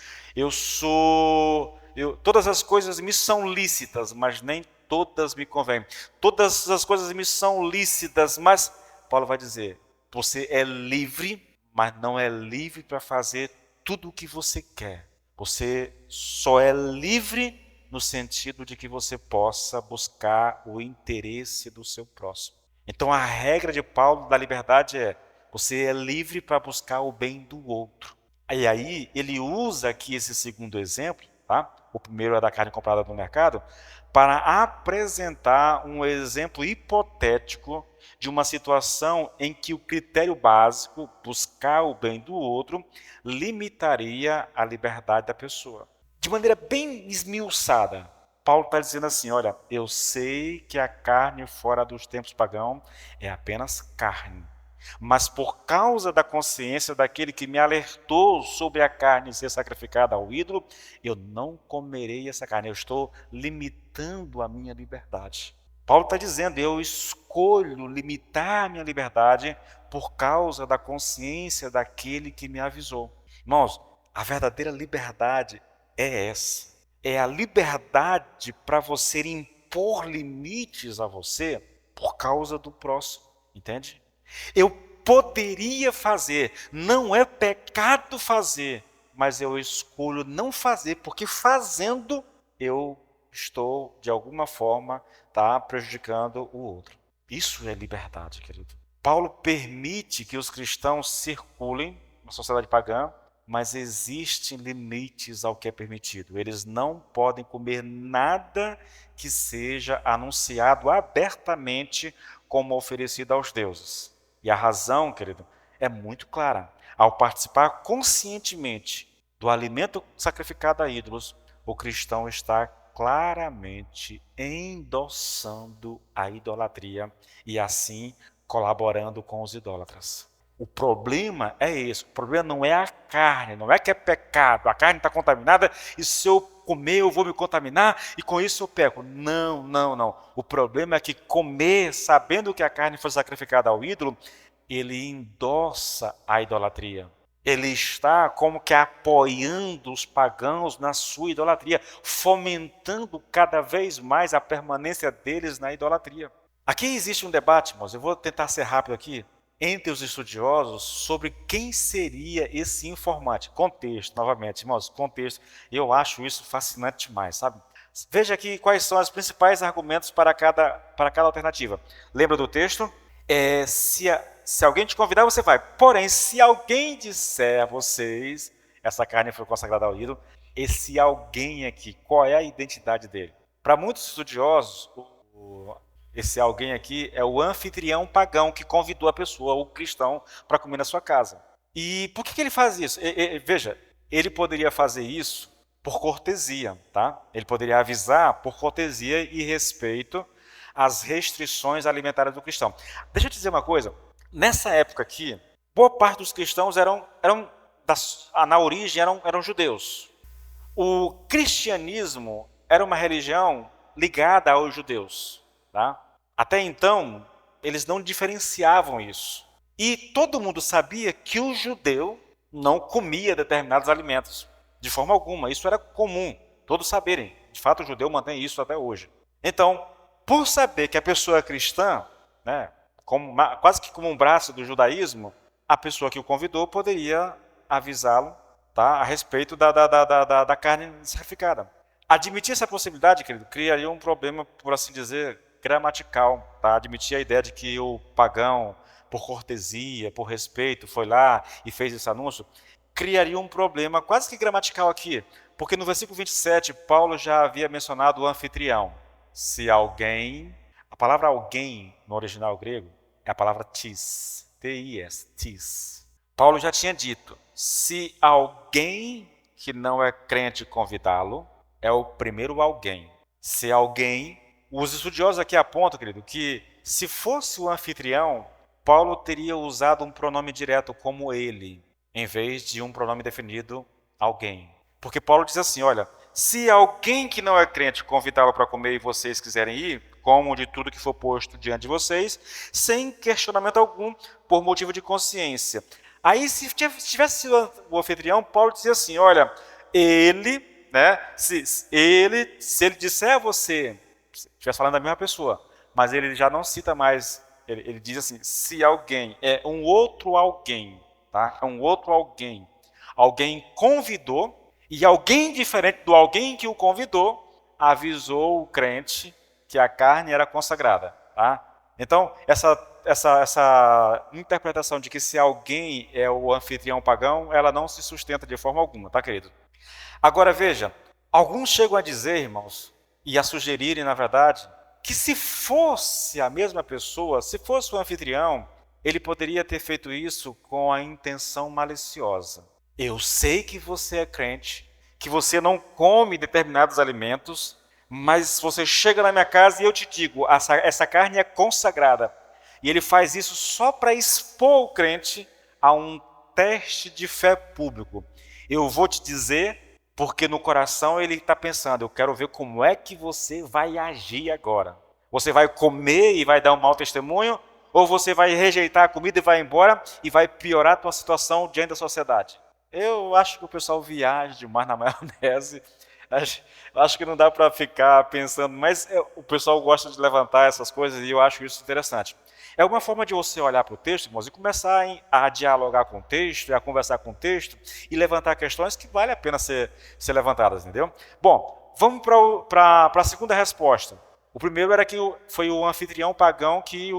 Todas as coisas me são lícitas, mas nem todas me convêm. Todas as coisas me são lícitas, mas, Paulo vai dizer, você é livre, mas não é livre para fazer tudo o que você quer. Você só é livre no sentido de que você possa buscar o interesse do seu próximo. Então a regra de Paulo da liberdade é, você é livre para buscar o bem do outro. E aí ele usa aqui esse segundo exemplo, tá? O primeiro é da carne comprada no mercado, para apresentar um exemplo hipotético de uma situação em que o critério básico, buscar o bem do outro, limitaria a liberdade da pessoa. De maneira bem esmiuçada, Paulo está dizendo assim, olha, eu sei que a carne fora dos tempos pagãos é apenas carne. Mas por causa da consciência daquele que me alertou sobre a carne ser sacrificada ao ídolo, eu não comerei essa carne, eu estou limitando a minha liberdade. Paulo está dizendo, eu escolho limitar a minha liberdade por causa da consciência daquele que me avisou. Irmãos, a verdadeira liberdade é essa. É a liberdade para você impor limites a você por causa do próximo, entende? Eu poderia fazer, não é pecado fazer, mas eu escolho não fazer, porque fazendo eu estou, de alguma forma, prejudicando o outro. Isso é liberdade, querido. Paulo permite que os cristãos circulem na sociedade pagã, mas existem limites ao que é permitido. Eles não podem comer nada que seja anunciado abertamente como oferecido aos deuses. E a razão, querido, é muito clara. Ao participar conscientemente do alimento sacrificado a ídolos, o cristão está claramente endossando a idolatria e assim colaborando com os idólatras. O problema é esse, o problema não é a carne, não é que é pecado, a carne está contaminada e se eu comer eu vou me contaminar e com isso eu peco. Não, não, não. O problema é que comer, sabendo que a carne foi sacrificada ao ídolo, ele endossa a idolatria. Ele está como que apoiando os pagãos na sua idolatria, fomentando cada vez mais a permanência deles na idolatria. Aqui existe um debate, irmãos, eu vou tentar ser rápido aqui, entre os estudiosos sobre quem seria esse informante. Contexto, novamente, irmãos, contexto. Eu acho isso fascinante demais, sabe? Veja aqui quais são os principais argumentos para cada alternativa. Lembra do texto? Se alguém te convidar, você vai. Porém, se alguém disser a vocês, essa carne foi consagrada ao ídolo, esse alguém aqui, qual é a identidade dele? Para muitos estudiosos, esse alguém aqui é o anfitrião pagão que convidou a pessoa, o cristão, para comer na sua casa. E por que ele faz isso? Veja, ele poderia fazer isso por cortesia, tá? Ele poderia avisar por cortesia e respeito às restrições alimentares do cristão. Deixa eu te dizer uma coisa, nessa época aqui, boa parte dos cristãos na origem eram judeus. O cristianismo era uma religião ligada aos judeus. Tá? Até então, eles não diferenciavam isso. E todo mundo sabia que o judeu não comia determinados alimentos, de forma alguma. Isso era comum, todos saberem. De fato, o judeu mantém isso até hoje. Então, por saber que a pessoa é cristã, né, quase que como um braço do judaísmo, a pessoa que o convidou poderia avisá-lo tá? A respeito da carne sacrificada. Admitir essa possibilidade, querido, criaria um problema, por assim dizer, gramatical. Tá? Admitir a ideia de que o pagão, por cortesia, por respeito, foi lá e fez esse anúncio, criaria um problema quase que gramatical aqui. Porque no versículo 27, Paulo já havia mencionado o anfitrião. Se alguém... A palavra alguém, no original grego, é a palavra tis. T-I-S, tis. Paulo já tinha dito, se alguém que não é crente convidá-lo, é o primeiro alguém. Se alguém... Os estudiosos aqui apontam, querido, que se fosse o anfitrião, Paulo teria usado um pronome direto como ele, em vez de um pronome definido alguém. Porque Paulo diz assim, olha, se alguém que não é crente convidá-lo para comer e vocês quiserem ir, comam de tudo que for posto diante de vocês, sem questionamento algum, por motivo de consciência. Aí, se tivesse sido o anfitrião, Paulo dizia assim, olha, ele, né, se ele disser a você, estivesse falando da mesma pessoa, mas ele já não cita mais, ele diz assim, se alguém, é um outro alguém, tá? É um outro alguém. Alguém convidou, e alguém diferente do alguém que o convidou, avisou o crente que a carne era consagrada. Tá? Então, essa interpretação de que se alguém é o anfitrião pagão, ela não se sustenta de forma alguma, tá, querido? Agora, veja, alguns chegam a dizer, irmãos, e a sugerirem, na verdade, que se fosse a mesma pessoa, se fosse o anfitrião, ele poderia ter feito isso com a intenção maliciosa. Eu sei que você é crente, que você não come determinados alimentos, mas você chega na minha casa e eu te digo, essa carne é consagrada. E ele faz isso só para expor o crente a um teste de fé público. Eu vou te dizer, porque no coração ele está pensando, eu quero ver como é que você vai agir agora. Você vai comer e vai dar um mau testemunho, ou você vai rejeitar a comida e vai embora e vai piorar a tua situação diante da sociedade? Eu acho que o pessoal viaja demais na maionese. Acho que não dá para ficar pensando, mas o pessoal gosta de levantar essas coisas e eu acho isso interessante. É uma forma de você olhar para o texto, irmãos, e começar a dialogar com o texto, a conversar com o texto e levantar questões que vale a pena ser levantadas, entendeu? Bom, vamos para a segunda resposta. O primeiro era que foi o anfitrião pagão que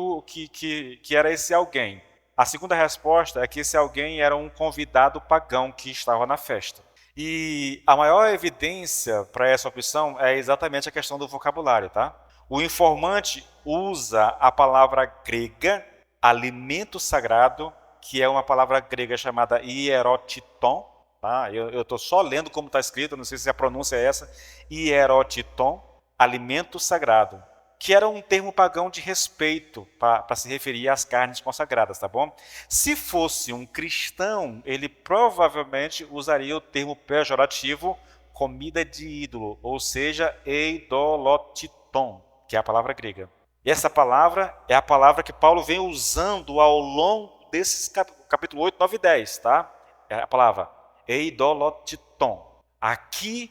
era esse alguém. A segunda resposta é que esse alguém era um convidado pagão que estava na festa. E a maior evidência para essa opção é exatamente a questão do vocabulário, tá? O informante usa a palavra grega, alimento sagrado, que é uma palavra grega chamada hierotiton, tá? Eu estou só lendo como está escrito, não sei se a pronúncia é essa, hierotiton, alimento sagrado, que era um termo pagão de respeito para se referir às carnes consagradas, tá bom? Se fosse um cristão, ele provavelmente usaria o termo pejorativo comida de ídolo, ou seja, eidolotiton, que é a palavra grega. E essa palavra é a palavra que Paulo vem usando ao longo desses capítulo 8, 9 e 10, tá? É a palavra eidolotiton. Aqui,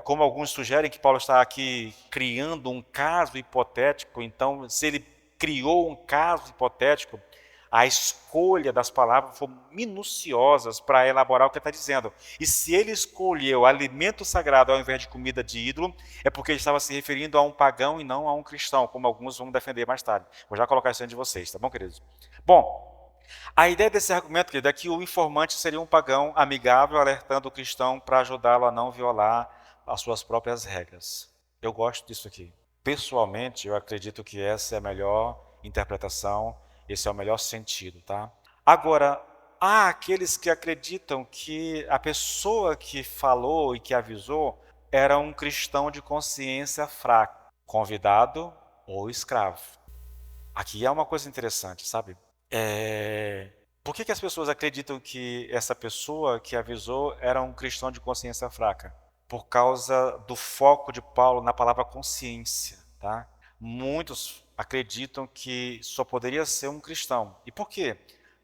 como alguns sugerem que Paulo está aqui criando um caso hipotético, então se ele criou um caso hipotético, a escolha das palavras foram minuciosas para elaborar o que ele está dizendo. E se ele escolheu alimento sagrado ao invés de comida de ídolo, é porque ele estava se referindo a um pagão e não a um cristão, como alguns vão defender mais tarde. Vou já colocar isso diante de vocês, tá bom, queridos? Bom, a ideia desse argumento, querido, é que o informante seria um pagão amigável, alertando o cristão para ajudá-lo a não violar as suas próprias regras. Eu gosto disso aqui. Pessoalmente, eu acredito que essa é a melhor interpretação, esse é o melhor sentido, tá? Agora, há aqueles que acreditam que a pessoa que falou e que avisou era um cristão de consciência fraca, convidado ou escravo. Aqui há uma coisa interessante, sabe? Por que as pessoas acreditam que essa pessoa que avisou era um cristão de consciência fraca? Por causa do foco de Paulo na palavra consciência, tá? Muitos acreditam que só poderia ser um cristão. E por quê?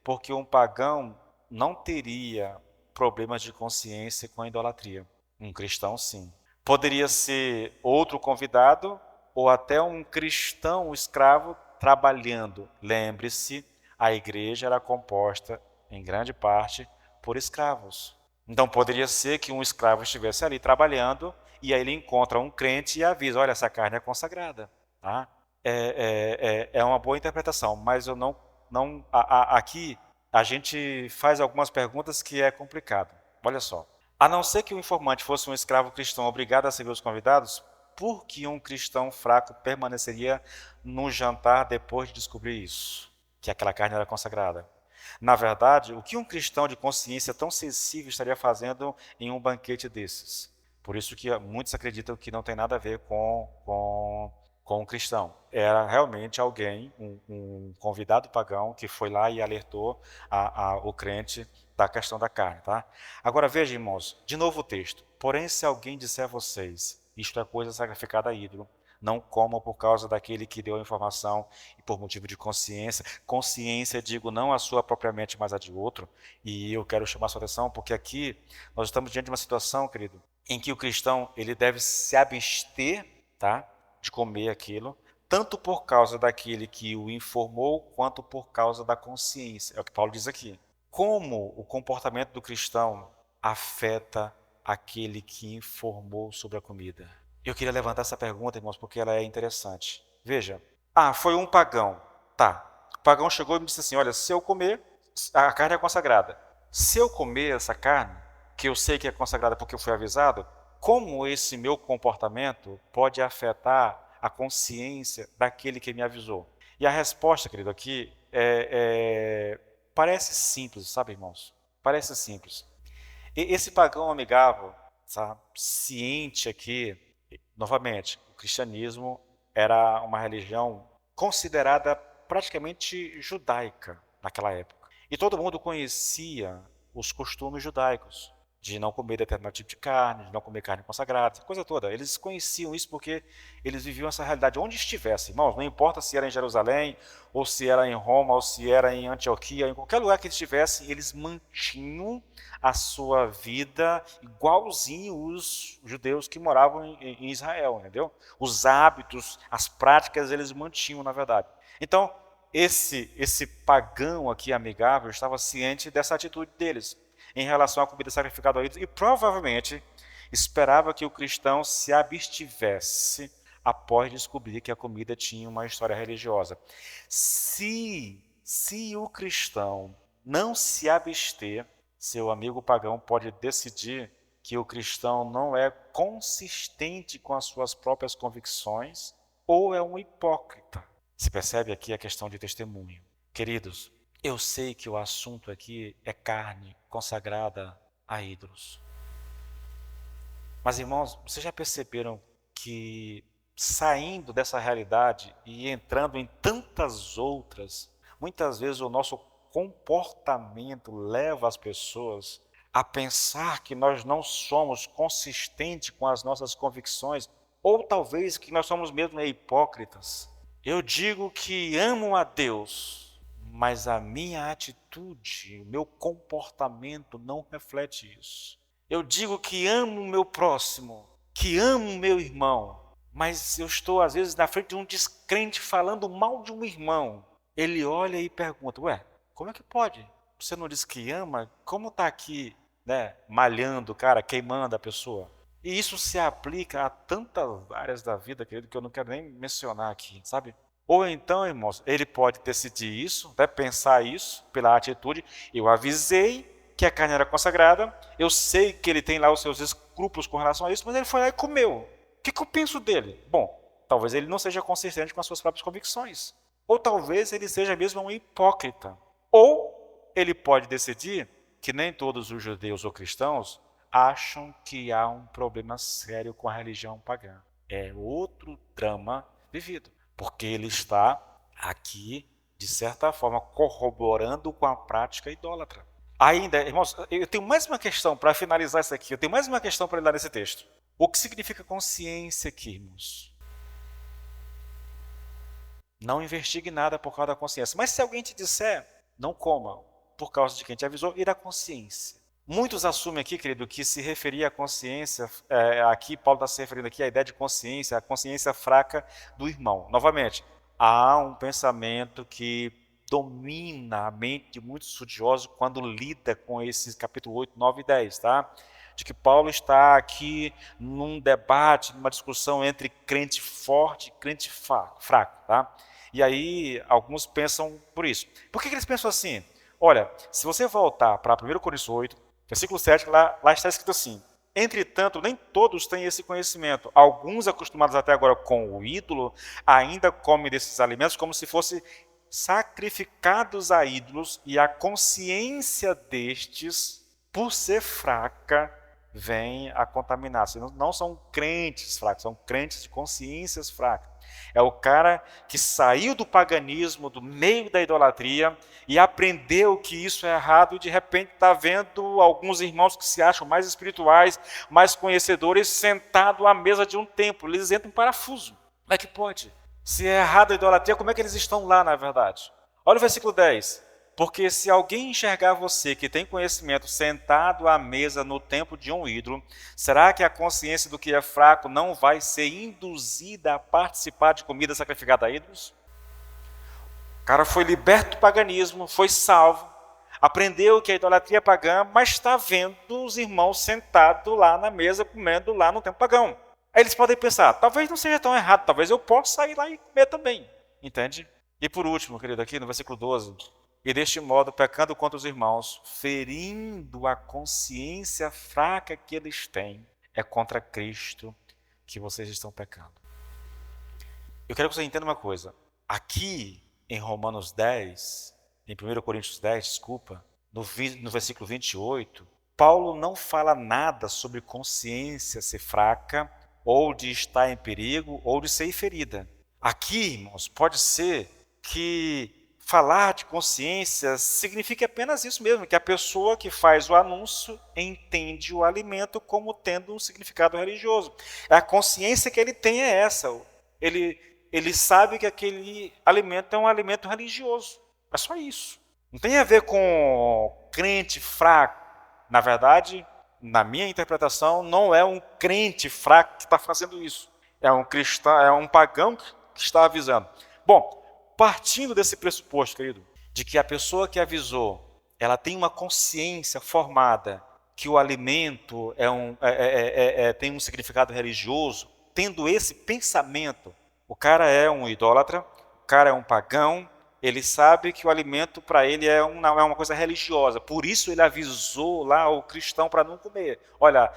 Porque um pagão não teria problemas de consciência com a idolatria. Um cristão, sim. Poderia ser outro convidado ou até um cristão escravo trabalhando. Lembre-se, a igreja era composta, em grande parte, por escravos. Então poderia ser que um escravo estivesse ali trabalhando e aí ele encontra um crente e avisa: olha, essa carne é consagrada. Tá? É uma boa interpretação, mas eu aqui a gente faz algumas perguntas que é complicado. Olha só. A não ser que o informante fosse um escravo cristão obrigado a servir os convidados, por que um cristão fraco permaneceria no jantar depois de descobrir isso? Que aquela carne era consagrada. Na verdade, o que um cristão de consciência tão sensível estaria fazendo em um banquete desses? Por isso que muitos acreditam que não tem nada a ver com um cristão. Era realmente alguém, um convidado pagão, que foi lá e alertou o crente da questão da carne. Tá? Agora veja, irmãos, de novo o texto. Porém, se alguém disser a vocês, isto é coisa sacrificada a ídolo, não comam por causa daquele que deu a informação e por motivo de consciência. Consciência, digo, não a sua propriamente, mas a de outro. E eu quero chamar a sua atenção, porque aqui nós estamos diante de uma situação, querido, em que o cristão ele deve se abster, tá, de comer aquilo, tanto por causa daquele que o informou, quanto por causa da consciência. É o que Paulo diz aqui. Como o comportamento do cristão afeta aquele que informou sobre a comida? Eu queria levantar essa pergunta, irmãos, porque ela é interessante. Veja, foi um pagão. Tá, o pagão chegou e me disse assim, olha, se eu comer, a carne é consagrada. Se eu comer essa carne, que eu sei que é consagrada porque eu fui avisado, como esse meu comportamento pode afetar a consciência daquele que me avisou? E a resposta, querido, aqui parece simples, sabe, irmãos? Parece simples. Esse pagão amigável, sabe, ciente aqui, novamente, o cristianismo era uma religião considerada praticamente judaica naquela época. E todo mundo conhecia os costumes judaicos, de não comer determinado tipo de carne, de não comer carne consagrada, essa coisa toda. Eles conheciam isso porque eles viviam essa realidade onde estivessem. Irmãos, não importa se era em Jerusalém, ou se era em Roma, ou se era em Antioquia, em qualquer lugar que eles estivessem, eles mantinham a sua vida igualzinho os judeus que moravam em Israel, entendeu? Os hábitos, as práticas, eles mantinham, na verdade. Então, esse pagão aqui amigável estava ciente dessa atitude deles em relação à comida sacrificada a ídolos e provavelmente esperava que o cristão se abstivesse após descobrir que a comida tinha uma história religiosa. Se o cristão não se abster, seu amigo pagão pode decidir que o cristão não é consistente com as suas próprias convicções ou é um hipócrita. Se percebe aqui a questão de testemunho. Queridos, eu sei que o assunto aqui é carne consagrada a ídolos. Mas, irmãos, vocês já perceberam que saindo dessa realidade e entrando em tantas outras, muitas vezes o nosso comportamento leva as pessoas a pensar que nós não somos consistentes com as nossas convicções, ou talvez que nós somos mesmo hipócritas. Eu digo que amo a Deus, mas a minha atitude, o meu comportamento não reflete isso. Eu digo que amo o meu próximo, que amo o meu irmão, mas eu estou às vezes na frente de um descrente falando mal de um irmão. Ele olha e pergunta, ué, como é que pode? Você não diz que ama? Como está aqui, né, malhando o cara, queimando a pessoa? E isso se aplica a tantas áreas da vida, querido, que eu não quero nem mencionar aqui, sabe? Ou então, irmãos, ele pode decidir isso, né, pensar isso pela atitude. Eu avisei que a carne era consagrada, eu sei que ele tem lá os seus escrúpulos com relação a isso, mas ele foi lá e comeu. O que eu penso dele? Bom, talvez ele não seja consistente com as suas próprias convicções. Ou talvez ele seja mesmo um hipócrita. Ou ele pode decidir que nem todos os judeus ou cristãos acham que há um problema sério com a religião pagã. É outro drama vivido, porque ele está aqui, de certa forma, corroborando com a prática idólatra. Ainda, irmãos, eu tenho mais uma questão para finalizar isso aqui, eu tenho mais uma questão para ler nesse texto. O que significa consciência aqui, irmãos? Não investigue nada por causa da consciência. Mas se alguém te disser, não coma, por causa de quem te avisou, e da consciência. Muitos assumem aqui, querido, que se referia à consciência, aqui Paulo está se referindo aqui à ideia de consciência, a consciência fraca do irmão. Novamente, há um pensamento que domina a mente de muitos estudiosos quando lida com esses capítulo 8, 9 e 10, tá? De que Paulo está aqui num debate, numa discussão entre crente forte e crente fraco, tá? E aí alguns pensam por isso. Por que eles pensam assim? Olha, se você voltar para 1 Coríntios 8, versículo 7, lá está escrito assim: entretanto, nem todos têm esse conhecimento. Alguns, acostumados até agora com o ídolo, ainda comem desses alimentos como se fossem sacrificados a ídolos, e a consciência destes, por ser fraca, vem a contaminar-se. Não são crentes fracos, são crentes de consciências fracas. É o cara que saiu do paganismo, do meio da idolatria, e aprendeu que isso é errado, e de repente está vendo alguns irmãos que se acham mais espirituais, mais conhecedores, sentados à mesa de um templo. Eles entram em parafuso. Como é que pode? Se é errado a idolatria, como é que eles estão lá, na verdade? Olha o versículo 10. Porque se alguém enxergar você que tem conhecimento sentado à mesa no templo de um ídolo, será que a consciência do que é fraco não vai ser induzida a participar de comida sacrificada a ídolos? O cara foi liberto do paganismo, foi salvo, aprendeu que a idolatria é pagã, mas está vendo os irmãos sentados lá na mesa, comendo lá no templo pagão. Aí eles podem pensar, talvez não seja tão errado, talvez eu possa sair lá e comer também. Entende? E por último, querido, aqui no versículo 12, e deste modo, pecando contra os irmãos, ferindo a consciência fraca que eles têm, é contra Cristo que vocês estão pecando. Eu quero que você entenda uma coisa. Aqui em Romanos 10, em 1 Coríntios 10, desculpa, no versículo 28, Paulo não fala nada sobre consciência ser fraca, ou de estar em perigo, ou de ser ferida. Aqui, irmãos, pode ser que falar de consciência significa apenas isso mesmo, que a pessoa que faz o anúncio entende o alimento como tendo um significado religioso. A consciência que ele tem é essa. Ele sabe que aquele alimento é um alimento religioso. É só isso. Não tem a ver com crente fraco. Na verdade, na minha interpretação, não é um crente fraco que está fazendo isso. É um cristão, é um pagão que está avisando. Bom, partindo desse pressuposto, querido, de que a pessoa que avisou, ela tem uma consciência formada que o alimento tem um significado religioso, tendo esse pensamento, o cara é um idólatra, o cara é um pagão, ele sabe que o alimento para ele é uma coisa religiosa, por isso ele avisou lá o cristão para não comer. Olha,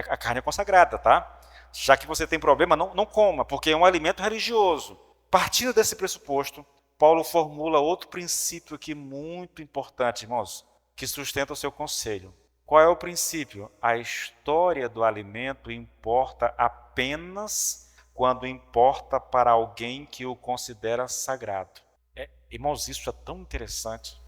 a carne é consagrada, tá? Já que você tem problema, não coma, porque é um alimento religioso. Partindo desse pressuposto, Paulo formula outro princípio aqui muito importante, irmãos, que sustenta o seu conselho. Qual é o princípio? A história do alimento importa apenas quando importa para alguém que o considera sagrado. Irmãos, isso é tão interessante.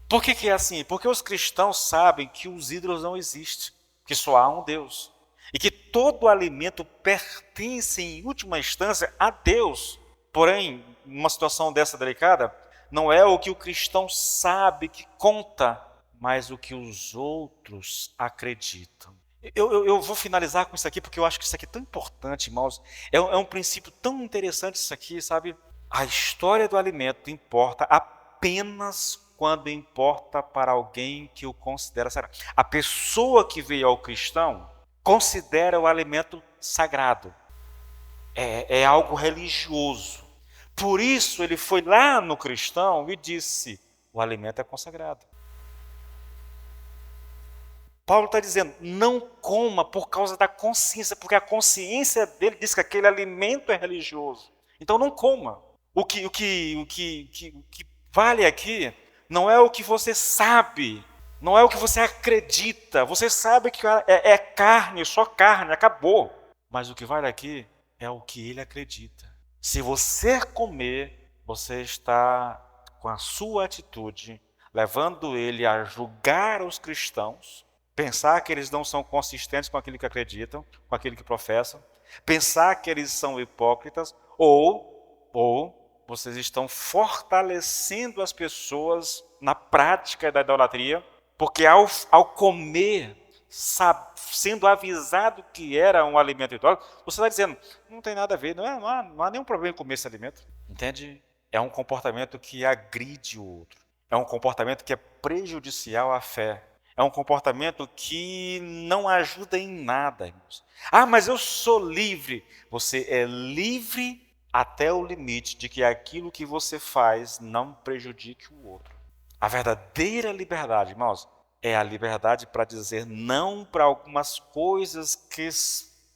Por que é assim? Porque os cristãos sabem que os ídolos não existem, que só há um Deus. E que todo alimento pertence, em última instância, a Deus. Porém, numa situação dessa delicada, não é o que o cristão sabe que conta, mas o que os outros acreditam. Eu vou finalizar com isso aqui, porque eu acho que isso aqui é tão importante, irmãos. É um princípio tão interessante isso aqui, sabe? A história do alimento importa apenas quando importa para alguém que o considera sagrado. A pessoa que veio ao cristão considera o alimento sagrado. É algo religioso. Por isso ele foi lá no cristão e disse, o alimento é consagrado. Paulo está dizendo, não coma por causa da consciência, porque a consciência dele diz que aquele alimento é religioso. Então não coma. O que vale aqui não é o que você sabe, não é o que você acredita. Você sabe que é carne, só carne, acabou. Mas o que vale aqui é o que ele acredita. Se você comer, você está com a sua atitude levando ele a julgar os cristãos, pensar que eles não são consistentes com aquilo que acreditam, com aquilo que professam, pensar que eles são hipócritas, ou vocês estão fortalecendo as pessoas na prática da idolatria, porque ao comer, sendo avisado que era um alimento idólatra, você está dizendo, não tem nada a ver, não há nenhum problema em comer esse alimento. Entende? é um comportamento que agride o outro. É um comportamento que é prejudicial à fé. É um comportamento que não ajuda em nada, irmãos. Ah, mas eu sou livre. Você é livre até o limite de que aquilo que você faz não prejudique o outro. A verdadeira liberdade, irmãos, é a liberdade para dizer não para algumas coisas que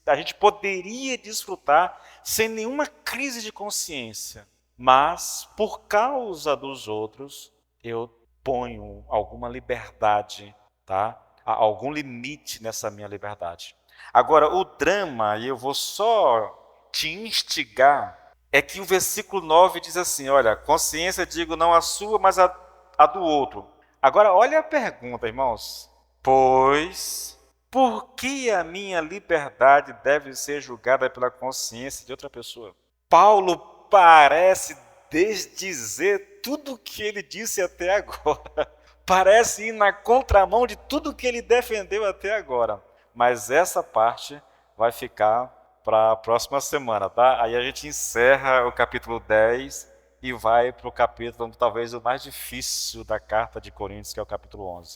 a gente poderia desfrutar sem nenhuma crise de consciência. Mas, por causa dos outros, eu ponho alguma liberdade, tá? Há algum limite nessa minha liberdade. Agora, o drama, e eu vou só te instigar, é que o versículo 9 diz assim, olha, consciência digo não a sua, mas a do outro. Agora, olha a pergunta, irmãos. Pois, por que a minha liberdade deve ser julgada pela consciência de outra pessoa? Paulo parece desdizer tudo o que ele disse até agora. Parece ir na contramão de tudo que ele defendeu até agora. Mas essa parte vai ficar para a próxima semana, tá? Aí a gente encerra o capítulo 10 e vai para o capítulo talvez o mais difícil da carta de Coríntios, que é o capítulo 11.